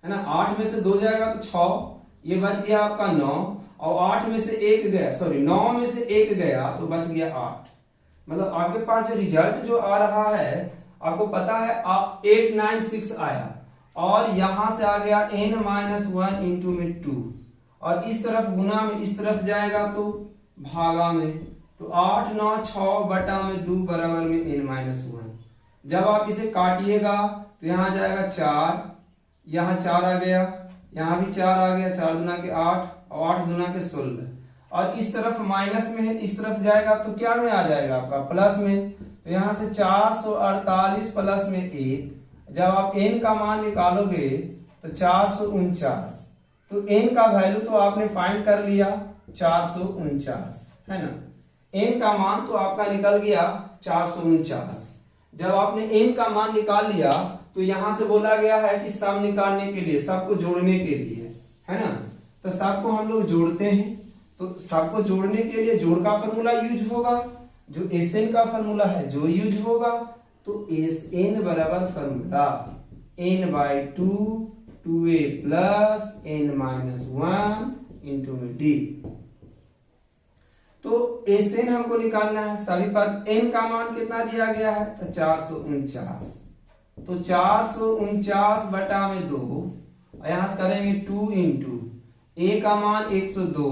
है ना, 8 में से 2 जाएगा तो 6, ये बच गया आपका 9, और 8 में से 1 गया, सॉरी 9 में से 1 गया तो बच गया 8। मतलब आपके पास जो रिजल्ट जो आ रहा है आपको पता है 896 आया, और यहां से आ गया n माइनस 1 इंटू में 2, और इस तरफ गुना में इस तरफ जाएगा तो भागा में, तो 8 9 6 बटा में 2 बराबर में n माइनस 1। जब आप इसे काटिएगा तो यहां जाएगा 4, यहां 4 आ गया, यहां भी 4 आ गया, 4 दुना के 8 और 8 दुना के 16, और इस तरफ माइनस में है, इस तरफ जाएगा तो क्या में आ जाएगा आपका? प्लस में। तो यहां से 448 प्लस में 1, जब आप n का मान निकालोगे तो 449, तो n का वैल्यू तो आपने फाइंड कर लिया 449, है ना। n का मान तो आपका निकल गया 449। जब आपने n का मान निकाल लिया तो यहां से बोला गया है कि सम निकालने के लिए, सबको जोड़ने के लिए, है ना। तो सबको हम लोग जोड़ते हैं, तो सबको जोड़ने के लिए जोड़ का फॉर्मूला यूज होगा, जो Sn का फॉर्मूला है जो यूज होगा, तो Sn बराबर formula n/2 2 2a plus n minus 1 into में d। तो Sn हमको निकालना है, सभी पद n का मान कितना दिया गया है, तो 449। तो 449 बटा में 2, यहां से करेंगे 2 इंटू a का मान 102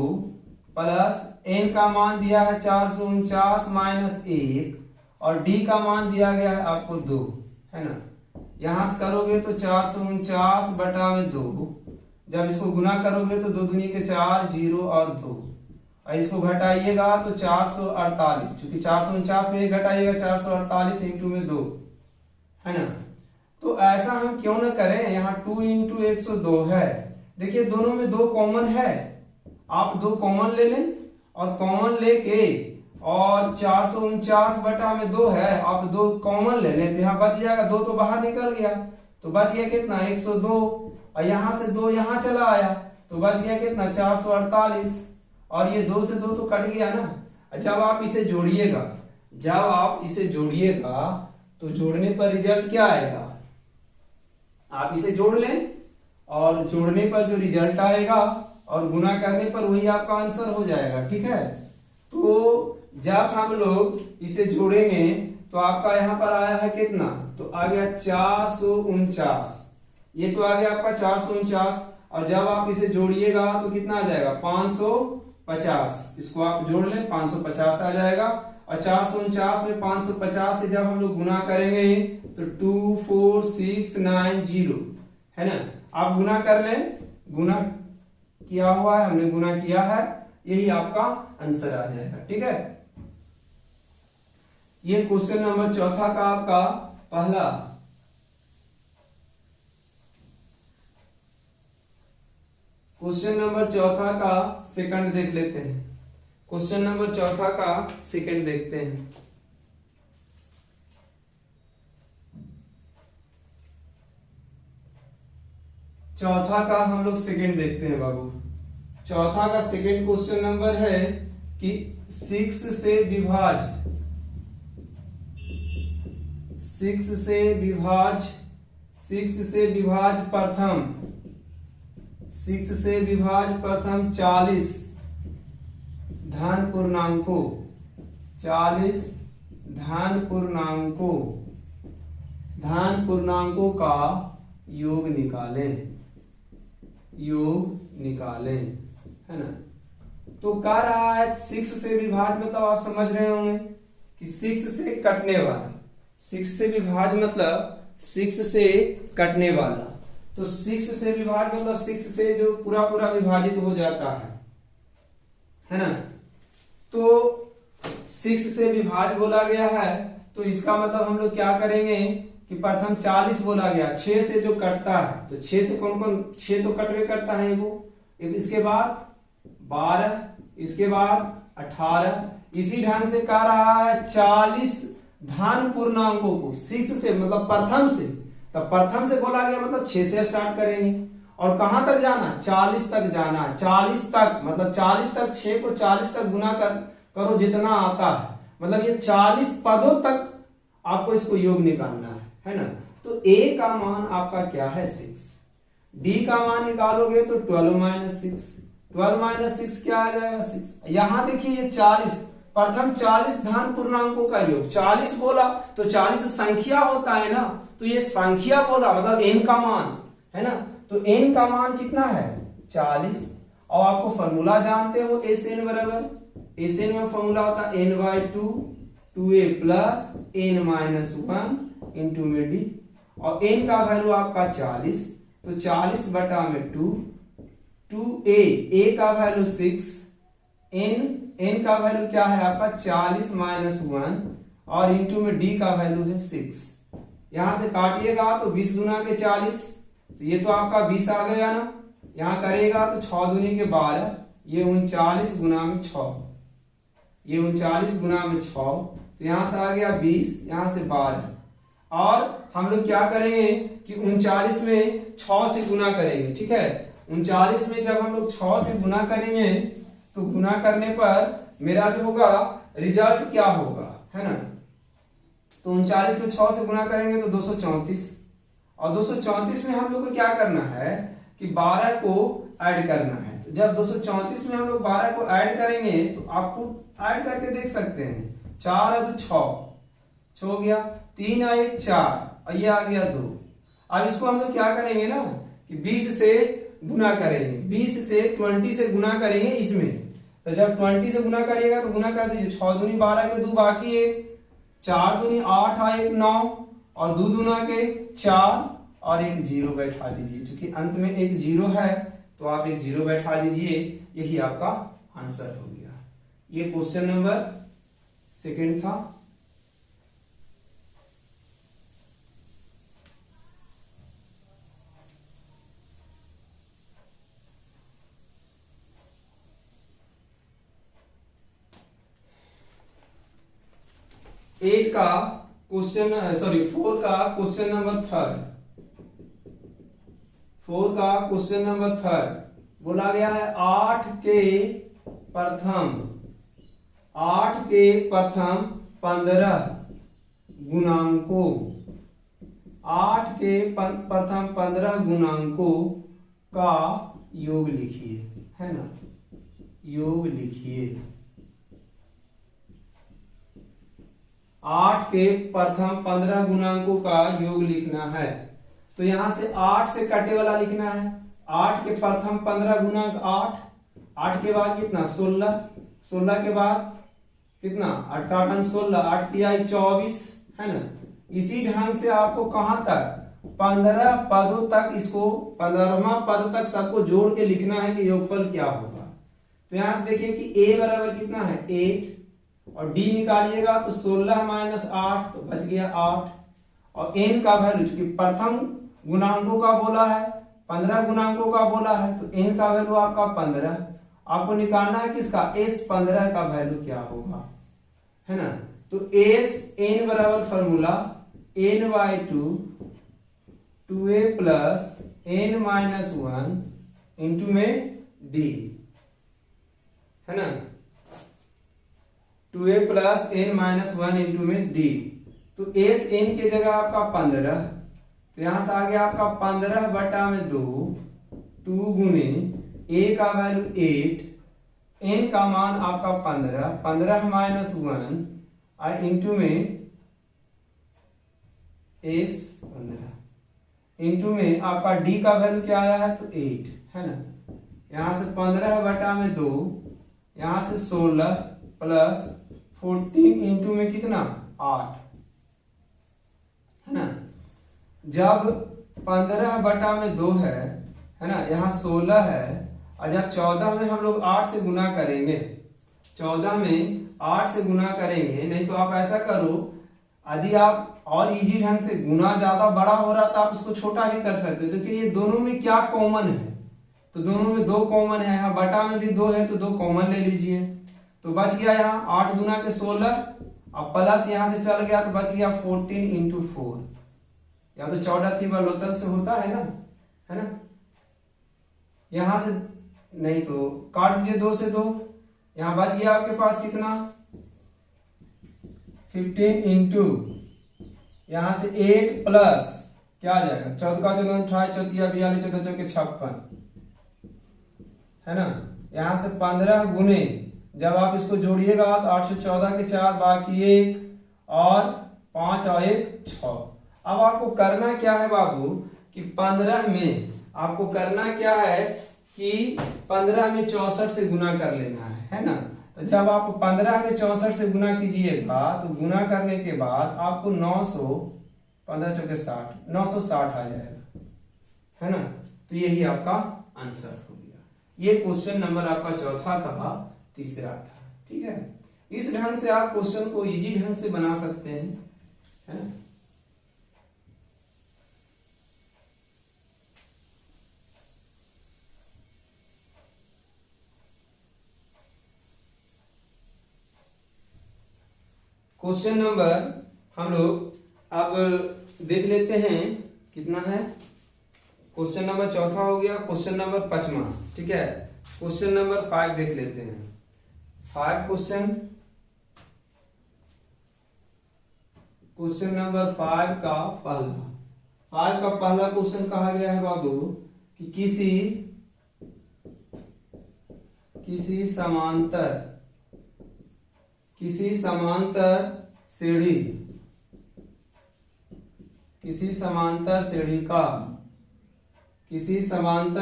प्लस n का मान दिया है 449 माइनस 1 और d का मान दिया गया है आपको 2, है ना। यहां से करोगे तो 449 बटा में 2, जब इसको गुना करोगे तो 2 दूनी के 4, 0 और 2, और इसको घटाइएगा तो 448, चूंकि 449 में 1 घटाइएगा 448 इंटू में 2, है ना। तो ऐसा हम क्यों ना करें, यहाँ 2 इंटू 102 है, देखिए दोनों में 2 कॉमन है, आप 2 कॉमन ले लें और कॉमन लेके और 449 बटा में 2 है, आप 2 कॉमन ले लें तो यहाँ बच जाएगा, 2 तो बाहर निकल गया तो बच गया कितना 102, और यहाँ से 2 यहाँ चला आया तो बच गया कितना 448, और ये 2 से 2 तो कट गया ना। जब आप इसे जोड़िएगा, जब आप इसे जोड़िएगा तो जोड़ने पर रिजल्ट क्या आएगा, आप इसे जोड़ लें और जोड़ने पर जो रिजल्ट आएगा और गुना करने पर वही आपका आंसर हो जाएगा, ठीक है। तो जब हम लोग इसे जोड़ेंगे तो आपका यहाँ पर आया है कितना, तो आ गया 449, ये तो आ गया आपका 449, और जब आप इसे जोड़िएगा तो कितना आ जाएगा 550, इसको आप जोड़ लें 550 आ जाएगा, और 449 में 550 से जब हम लोग गुना करेंगे तो 24690, है ना। आप गुना कर लें, गुना किया हुआ है, हमने गुना किया है, यही आपका आंसर आ जाएगा, ठीक है। ये क्वेश्चन नंबर 4 का आपका पहला। क्वेश्चन नंबर 4 का सेकंड देख लेते हैं। क्वेश्चन नंबर 4 का सेकंड देखते हैं। चौथा का हम लोग सेकंड देखते हैं बाबू। चौथा का सेकंड क्वेश्चन नंबर है कि 6 से विभाज प्रथम 40 धन पूर्णांकों का योग निकालें, है ना। तो कह रहा है 6 से विभाज, मतलब आप समझ रहे होंगे कि 6 से कटने वाला, 6 से विभाज मतलब 6 से कटने वाला, तो 6 से विभाज मतलब 6 से जो पूरा विभाजित हो जाता है ना। तो 6 से विभाज बोला गया है, तो इसका मतलब हम लोग क्या करेंगे कि प्रथम 40 बोला गया, 6 से जो कटता है, तो 6 से कौन 6 तो कटवे करता है वो, इसके बाद 12, इसके बाद 18, इसी ढंग से कह रहा है 40 धन पूर्णांकों को 6 से मतलब प्रथम से, तब प्रथम से बोला गया मतलब 6 से स्टार्ट करेंगे, और कहां तक जाना, 40 तक जाना, 40 तक मतलब 40 तक, 6 को 40 तक गुना करो जितना आता है, मतलब ये 40 पदों तक आपको इसको योग निकालना है ना। तो a का मान आपका क्या है 6, d का मान निकालोगे तो 12 माइनस 6 क्या आ जाएगा 6। यहां देखिए ये 40 प्रथम 40 धन पूर्णांकों का योग, 40 बोला तो 40 संख्या होता है ना, तो ये संख्या बोला मतलब n का मान है ना, तो n का मान कितना है 40, और आपको फॉर्मूला जानते हो Sn बराबर, Sn में फॉर्मूला होता है n/2 2a plus n minus 1 into में d, और n का वैल्यू आपका 40, तो 40 बटा में 2a का वैल्यू 6, n का वैल्यू क्या है आपका 40 माइनस 1 और इंटू में d का वैल्यू है 6। यहां से काटिएगा तो 20 गुना के 40, तो ये तो आपका 20 आ गया ना, यहां करेगा तो 6 दूनी के 12, ये 39 गुना में 6, ये 39 गुना में 6, तो यहां से आ गया 20, यहां से 12, और हम लोग क्या करेंगे कि 39 में 6 से गुना करेंगे, ठीक है। 39 में जब हम लोग 6 से गुना करेंगे तो गुना करने पर मेरा जो होगा रिजल्ट क्या होगा, है ना। तो 39 में 6 से गुना करेंगे तो 234, और 234 में हम लोग को क्या करना है कि 12 को ऐड करना है। तो जब 234 में हम लोग 12 को ऐड करेंगे तो आपको ऐड करके देख सकते हैं। 4 है तो 6 हो गया, 3 आए 4 और ये आ गया 2। अब इसको हम लोग क्या करेंगे ना कि 20 से गुना करेंगे, 20 से 20 से गुना करेंगे इसमें। तो जब 20 से गुना करिएगा तो गुना कर दीजिए, 6 दूनी 12 के 2 बाकी है, 4 दूनी 8 और 1 9 और 2 दूना के 4 और एक 0 बैठा दीजिए। क्योंकि अंत में एक 0 है तो आप एक 0 बैठा दीजिए, यही आपका आंसर हो गया। ये क्वेश्चन नंबर सेकंड था। एट का क्वेश्चन सॉरी 4 का क्वेश्चन नंबर थर्ड, 4 का क्वेश्चन नंबर थर्ड बोला गया है 8 के प्रथम 15 गुणांकों, 8 के प्रथम 15 गुणांकों का योग लिखिए, है ना, योग लिखिए। 8 के प्रथम 15 गुणांकों का योग लिखना है। तो यहां से 8 से कटे वाला लिखना है। 8 के प्रथम 15 गुणांक 8, 8 के बाद कितना 16, 16 के बाद कितना 8 का 8 16, 8 तिया 24, है ना। इसी ढंग से आपको कहां तक 15 पदों तक, इसको 15वां पद तक सबको जोड़ के लिखना है कि योगफल क्या होगा। तो यहां से देखिए कि a बराबर कितना है 8 और d निकालिएगा तो 16 माइनस 8 तो बच गया 8 और n का वैल्यू चूंकि प्रथम गुणांकों का बोला है, 15 गुणांकों का बोला है, तो n का वैल्यू आपका 15। आपको निकालना है किसका s 15 का वैल्यू क्या होगा, है ना। तो s n बराबर formula n by 2 2a plus n minus 1 into में d, है ना, 2a plus n minus 1 into में d। तो s n की जगह आपका 15, तो यहां से आ गया आपका 15 बटा में 2, 2 गुने a का वैल्यू 8, n का मान आपका 15, 15 माइनस 1 और इंटू में s 15 इंटू में आपका d का वैल्यू क्या आया है तो 8, है ना। यहां से 15 बटा में 2, यहां से 16 प्लस 14 इंटू में कितना 8, है ना। जब 15 बटा में 2 है ना, यहाँ 16 है और जब 14 में हम लोग 8 से गुना करेंगे, 14 में 8 से गुना करेंगे, नहीं तो आप ऐसा करो, यदि आप और इजी ढंग से गुना ज्यादा बड़ा हो रहा तो आप इसको छोटा भी कर सकते हो। देखिए ये दोनों में क्या कॉमन है, तो दोनों में 2 कॉमन है, यहाँ बटा में भी 2 है तो 2 कॉमन ले लीजिए। तो बच गया यहाँ 8 गुना के 16 अब प्लस यहां से चल गया तो बच गया 14 इंटू 4, या तो 14 थी बलोतल से होता है ना, है ना। यहां से नहीं तो काट दीजिए 2 से 2, यहां बच गया आपके पास कितना 15 इंटू यहां से 8 प्लस क्या आ जाएगा 14 का 14 28 चौथिया 42 14 चौके 56, है ना। यहां से 15 गुने जब आप इसको जोड़िएगा तो 814 के 4 बाकी 1 और 5 और 1 6। अब आपको करना क्या है बाबू कि 15 में आपको करना क्या है कि 15 में 64 से गुना कर लेना है ना। तो जब आप 15 में 64 से गुना कीजिएगा तो गुना करने के बाद आपको 900 15 चौके 60 960 आ जाएगा, है ना। तो यही आपका आंसर हो गया। ये क्वेश्चन नंबर आपका चौथा का तीसरा था, ठीक है। इस ढंग से आप क्वेश्चन को इजी ढंग से बना सकते हैं, है ना। क्वेश्चन नंबर हम लोग अब देख लेते हैं कितना है। क्वेश्चन नंबर चौथा हो गया, क्वेश्चन नंबर 5वां, ठीक है। क्वेश्चन नंबर 5 देख लेते हैं। 5 क्वेश्चन नंबर 5 का पहला 5 का पहला क्वेश्चन कहा गया है बाबू कि किसी समांतर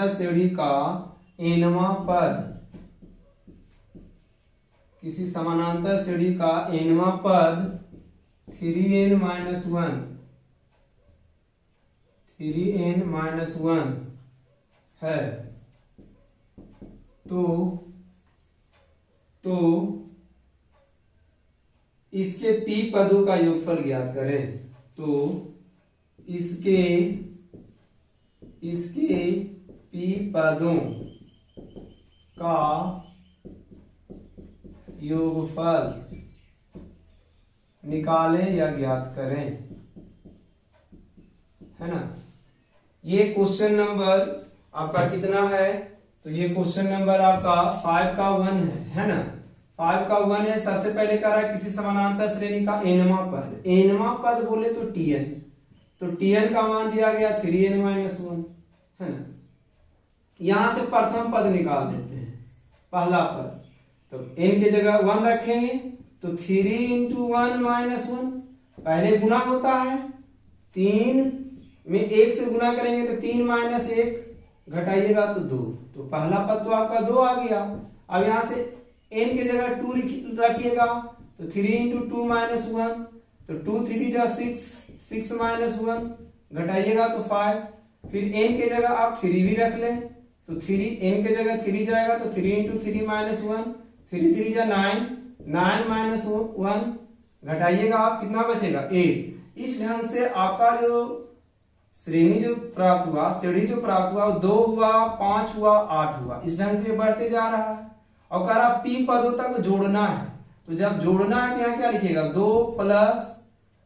सीढ़ी का nवां पद, किसी समानांतर सीढ़ी का nवां पद 3n-1 है, तो इसके p पदों का योगफल ज्ञात करें। तो इसके p पदों का योगफल निकालें या ज्ञात करें, है ना। ये क्वेश्चन नंबर आपका कितना है? तो ये क्वेश्चन नंबर आपका 5 का 1 है ना। 5 का 1 है। सबसे पहले कह रहा है किसी समानांतर श्रेणी का nवां पद, nवां पद बोले तो tn, तो tn का मान दिया गया 3n-1, है ना। यहां से प्रथम पद निकाल देते हैं, पहला पद, तो n की जगह 1 रखेंगे तो 3 × 1 - 1 पहले गुना होता है, 3 में 1 से गुना करेंगे तो 3 - 1 घटाइएगा तो 2, तो पहला पद तो आपका 2 आ गया। अब यहां से n की जगह 2 रखिएगा तो 3 × 2 - 1, तो 2 3 जा 6, 6 - 1 घटाइएगा तो 5। फिर n की जगह आप 3 भी रख लें तो 3 n की जगह 3 जाएगा तो 3 × 3 - 1, 3 3 जा 9, 9 - 1 घटाइएगा आप, कितना बचेगा 8। इस ढंग से आपका जो श्रेणी जो प्राप्त हुआ, सीढ़ी जो प्राप्त हुआ, 2 हुआ, 5 हुआ, 8 हुआ, इस ढंग से बढ़ते जा रहा है। और कह रहा p पदों तक जोड़ना है, तो जब जोड़ना है तो यहाँ क्या लिखिएगा 2 +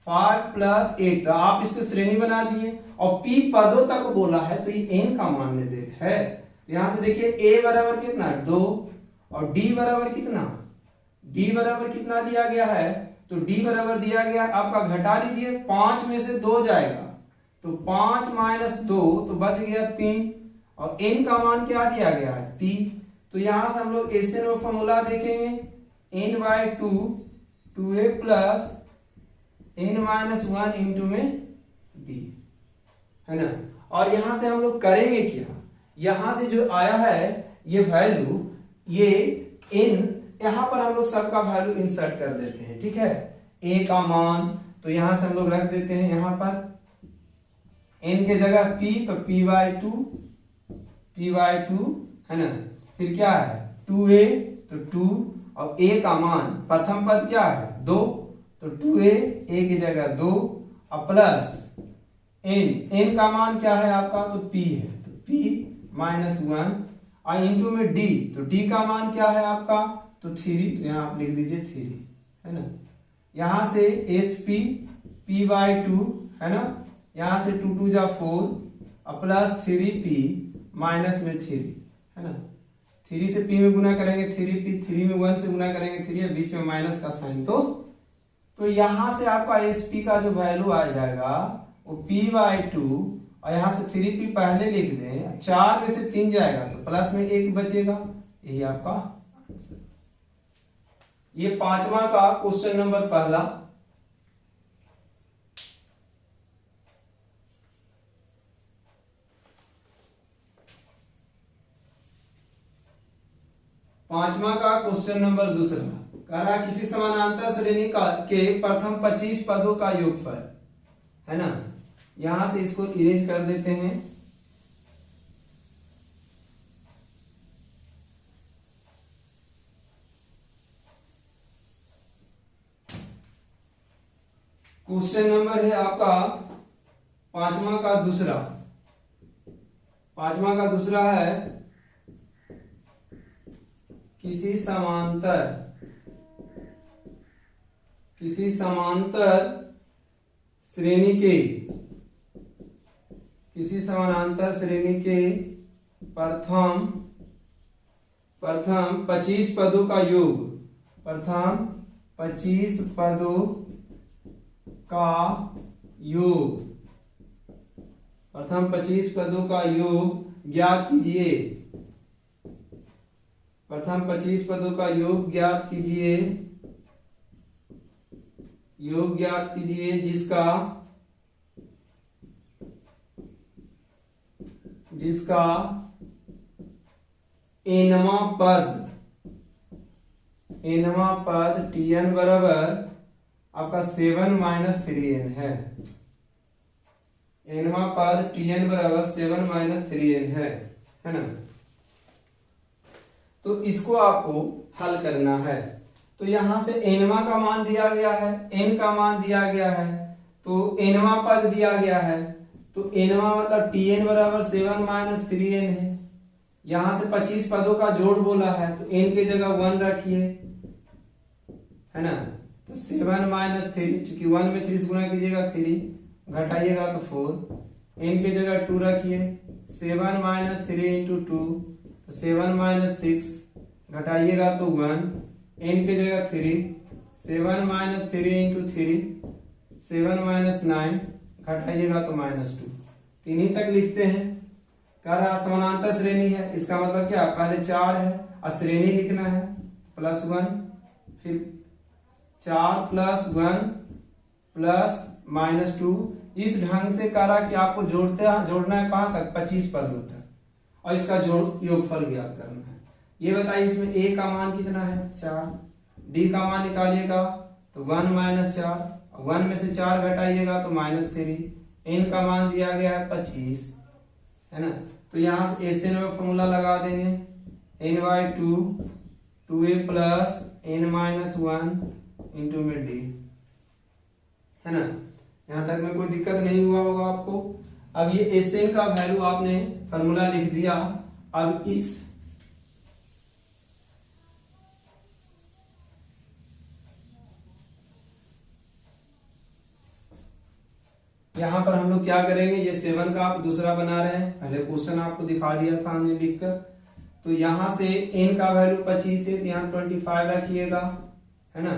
5 + 8, तो आप इसको श्रेणी बना दिए। और p पदों तक बोला है तो ये n का मान निर्देश है। तो यहां से देखिए a बराबर कितना 2 और d बराबर कितना, d बराबर कितना दिया गया है, तो d बराबर दिया गया आपका, घटा लीजिए 5 में से 2 जाएगा तो 5 - 2 तो बच गया 3, और n का मान क्या दिया गया है p। तो यहां से हम लोग एसएन और फॉर्मूला देखेंगे, n/2 2a + n-1 इंटू में d, है ना। और यहां से हम लोग करेंगे क्या, यहां से जो आया है ये वैल्यू, ये n, यहां पर हम लोग सबका वैल्यू इंसर्ट कर देते हैं, ठीक है। a का मान तो यहां से हम लोग रख देते हैं यहां पर n के जगह p, तो p/2 है ना। फिर क्या है 2a, तो 2, और a का मान प्रथम पद क्या है 2, तो 2a, a की जगह 2 और प्लस n का मान क्या है आपका, तो p है, तो p-1 और इंटू में d, तो d का मान क्या है आपका, तो 3, तो यहाँ आप लिख दीजिए 3, है ना। यहां से sp p/2 है ना, यहां से 2 2 जा 4 और प्लस 3p माइनस में 3, है ना। 3 से p में गुना करेंगे 3p, 3 में 1 से गुना करेंगे 3 है, बीच में माइनस का साइन, तो यहां से आपका sp का जो वैल्यू आ जाएगा वो p/2, और यहां से 3p पहले लिख दें, 4 में से 3 जाएगा तो प्लस में 1 बचेगा, यही आपका आंसर। ये 5वां का क्वेश्चन नंबर पहला। पांचवा का क्वेश्चन नंबर दूसरा कह रहा है किसी समानांतर श्रेणी के प्रथम 25 पदों का योगफल, है ना। यहां से इसको इरेज कर देते हैं। क्वेश्चन नंबर है आपका पांचवा का दूसरा। पांचवा का दूसरा है किसी समांतर श्रेणी के प्रथम 25 पदों का योग, प्रथम 25 पदों का योग प्रथम 25 पदों का योग ज्ञात कीजिए। प्रथम 25 पदों का योग ज्ञात कीजिए। योग ज्ञात कीजिए जिसका एनवा पद Tn बराबर आपका 7 - 3n है। एनवा पद Tn बराबर 7 - 3n है ना। तो इसको आपको हल करना है। तो यहां से एनवा का मान दिया गया है, एन का मान दिया गया है, तो एनवा पद दिया गया है, तो एनवा मतलब Tn बराबर 7 - 3n है। यहां से 25 पदों का जोड़ बोला है, तो n की जगह 1 रखिए, है ना। तो 7 - 3, चूंकि 1 में 3 से गुणा कीजिएगा 3, घटाइएगा तो 4, n की जगह 2 रखिए, 7 - 3 × 2, तो 7 - 6, घटाइएगा तो 1, n की जगह 3, 7 - 3 × 3, 7 - 9, घटाइएगा तो -2। तीन ही तक लिखते हैं। कह रहा समानांतर श्रेणी है, इसका मतलब क्या, पहले 4 है और श्रेणी लिखना है, +1, फिर 4 + 1 + -2। इस ढंग से कह रहा कि आपको जोड़ना है कहां तक, 25 पदों तक, और इसका जोड़ योगफल ज्ञात करना है। ये बताइए इसमें a का मान कितना है, 4, d का मान निकालिएगा तो 1 - 4, 1 में से 4 घटाइएगा तो -3, n का मान दिया गया है 25, है ना। तो यहां से SN का फॉर्मूला लगा देंगे, n/2 2a + n - 1 इंटू में d, है ना। यहां तक में कोई दिक्कत नहीं हुआ होगा आपको। अब ये SN का वैल्यू आपने फॉर्मूला लिख दिया। अब इस यहां पर हम लोग क्या करेंगे, ये 7 का आप दूसरा बना रहे हैं, पहले क्वेश्चन आपको दिखा दिया था हमने लिखकर। तो यहां से n का वैल्यू 25 है, तो यहाँ 25 रखिएगा, है ना।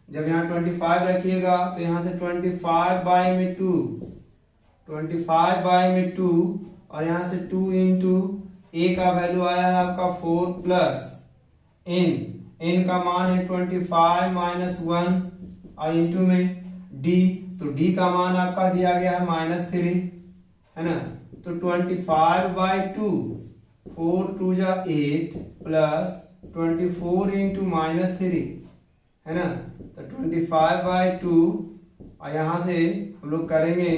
जब यहाँ 25 रखिएगा तो यहाँ से 25/2, 25/2, और यहाँ से 2 × a का वैल्यू आया है आपका 4 + n का मान है 25 - 1, और इंटू में d, तो d का मान आपका दिया गया है -3, है ना। तो 25/2, 4 × 2 = 8 + 24 × -3, है ना। तो 25/2, और यहां से हम लोग करेंगे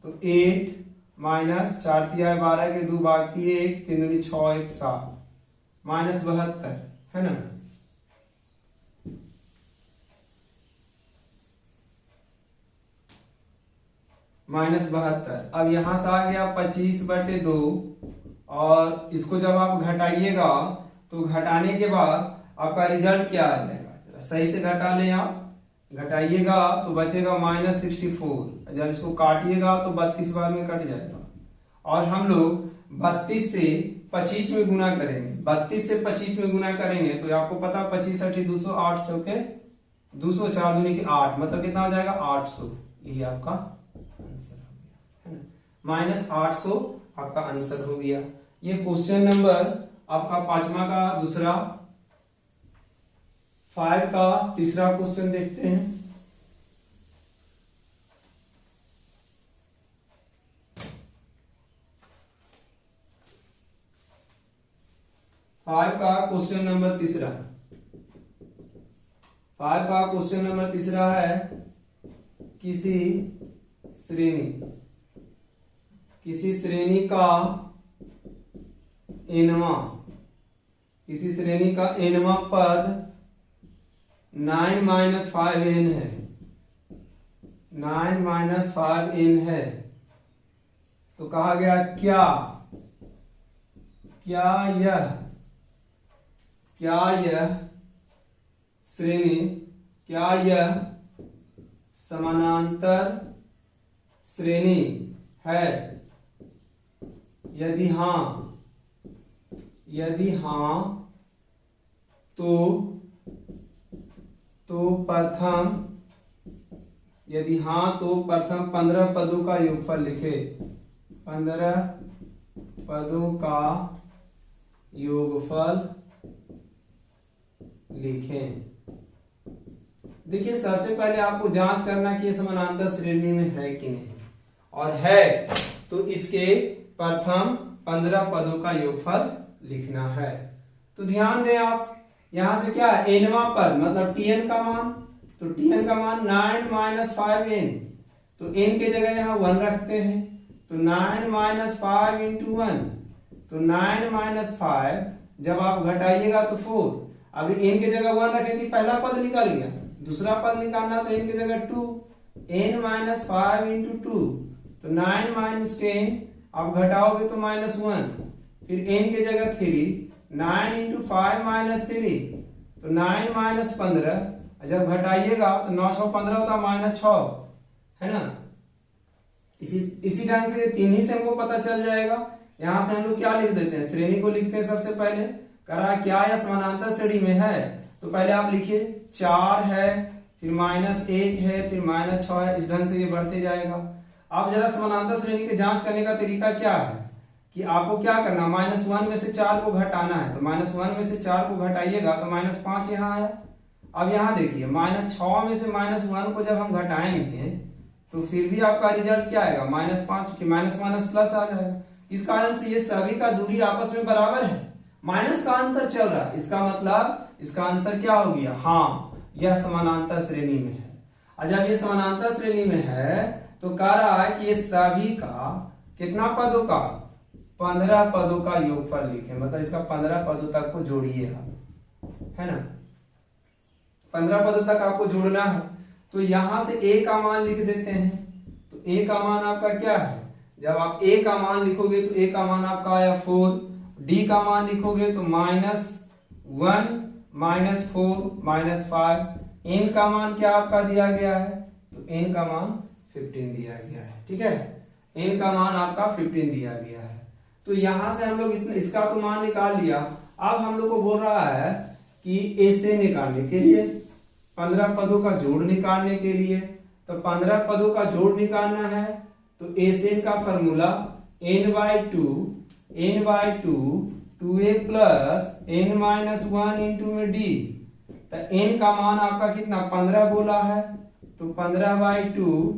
तो 8 - 4 × 12 के 2 बाकी 1, 3 दूनी 6, 1 7, -72, है ना। -72। अब यहां से आ गया 25/2, और इसको जब आप घटाइएगा तो घटाने के बाद आपका रिजल्ट क्या आ जाएगा, सही से घटा लें आप। घटाइएगा तो बचेगा -64, जब इसको काटिएगा तो 32 बार में कट जाएगा। और हम लोग 32 से 25 में गुना करेंगे, 32 से 25 में गुना करेंगे तो आपको पता 25 × 8 200, 8 चौके 200, 4 दूनी के 8, मतलब कितना हो जाएगा 800। यही आपका आंसर हो गया, है ना। -800 आपका आंसर हो गया। ये क्वेश्चन नंबर आपका 5वां का दूसरा, 5 का तीसरा क्वेश्चन देखते हैं। फाइव का क्वेश्चन नंबर तीसरा, 5 का क्वेश्चन नंबर तीसरा है, किसी श्रेणी का एनवा पद 9 - 5n है, 9 - 5n है। तो कहा गया क्या यह समानांतर श्रेणी है? यदि हाँ तो प्रथम 15 पदों का योगफल लिखे। 15 पदों का योगफल लिखें। देखिए सबसे पहले आपको जांच करना कि ये समानांतर श्रेणी में है कि नहीं, और है तो इसके प्रथम 15 पदों का योगफल लिखना है। तो ध्यान दें आप, यहां से क्या है, nवां पद मतलब tn का मान, तो tn का मान 9 - 5n, तो n के जगह यहां 1 रखते हैं, तो 9 - 5 × 1, तो 9 - 5 जब आप घटाइएगा तो 4। अभी n के जगह 1 रखे थी, पहला पद निकल गया, दूसरा पद निकालना तो n के जगह 2, n - 5 × 2, तो 9 - 10, आप घटाओगे तो -1, फिर n के जगह 3, 9 × 5 - 3, तो 9 - 15, जब घटाइएगा तो 9 × 15 होता -6, है ना। इसी ढंग से 3 ही से हमको पता चल जाएगा। यहां से हम लोग क्या लिख देते हैं, श्रेणी को लिखते हैं। सबसे पहले करा क्या यह समानांतर श्रेणी में है, तो पहले आप लिखिए 4 है, फिर -1 है, फिर -6 है, इस ढंग से ये बढ़ते जाएगा। अब जरा समानांतर श्रेणी की जांच करने का तरीका क्या है कि आपको क्या करना, -1 में से 4 को घटाना है, तो -1 में से 4 को घटाइएगा तो -5 यहाँ आया। अब यहाँ देखिए -6 में से -1 को जब हम घटाएंगे तो फिर भी आपका रिजल्ट क्या आएगा, -5, क्योंकि माइनस प्लस आ जाएगा। इस कारण से ये सभी का दूरी आपस में बराबर है, माइनस का अंतर चल रहा है, इसका मतलब इसका आंसर क्या हो गया, हाँ यह समानांतर श्रेणी में है। और जब ये समानांतर श्रेणी में है तो कह रहा है कि ये सभी का कितना पदों का, 15 पदों का योगफल लिखें, मतलब इसका 15 पदों तक को जोड़िए आप, है ना, 15 पदों तक आपको जोड़ना है। तो यहां से a का मान लिख देते हैं, तो a का मान आपका क्या है, जब आप a का मान लिखोगे तो a का मान आपका आया 4, d का मान लिखोगे तो -1 -4 -5, n का मान क्या आपका दिया गया है, तो n का मान 15 दिया गया है, ठीक है, n का मान आपका 15 दिया गया है। तो यहां से हम लोग इतना इसका तो मान निकाल लिया। अब हम लोग को बोल रहा है कि a से निकालने के लिए 15 पदों का जोड़ निकालने के लिए, तो 15 पदों का जोड़ निकालना है तो a से n का formula n/2 2a plus n - 1 into में d, तो n का मान आपका कितना 15 बोला है, तो 15/2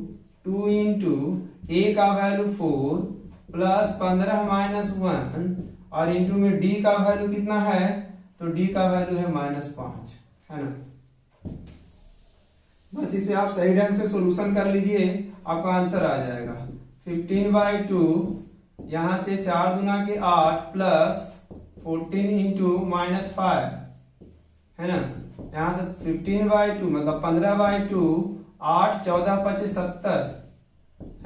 2 इंटू a का वैल्यू 4 प्लस 15 - 1 और इंटू में d का वैल्यू कितना है, तो d का वैल्यू है -5, है ना। बस इसे आप सही ढंग से सॉल्यूशन कर लीजिए, आपका आंसर आ जाएगा 15/2, यहां से 4 दूना के 8 प्लस 14 इंटू -5, है ना, यहां से 15/2 मतलब 15/2, 8 14 5 70,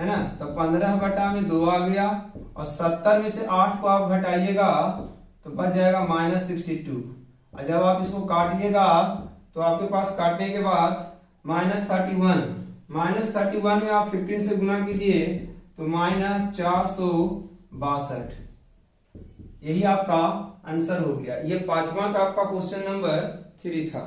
है ना, तो 15/2 आ गया, और 70 में से 8 को आप घटाइएगा तो बच जाएगा -62, और जब आप इसको काटिएगा तो आपके पास काटने के बाद -31 में आप 15 से गुना कीजिए तो -462, यही आपका आंसर हो गया। ये 5वां का आपका क्वेश्चन नंबर 3 था।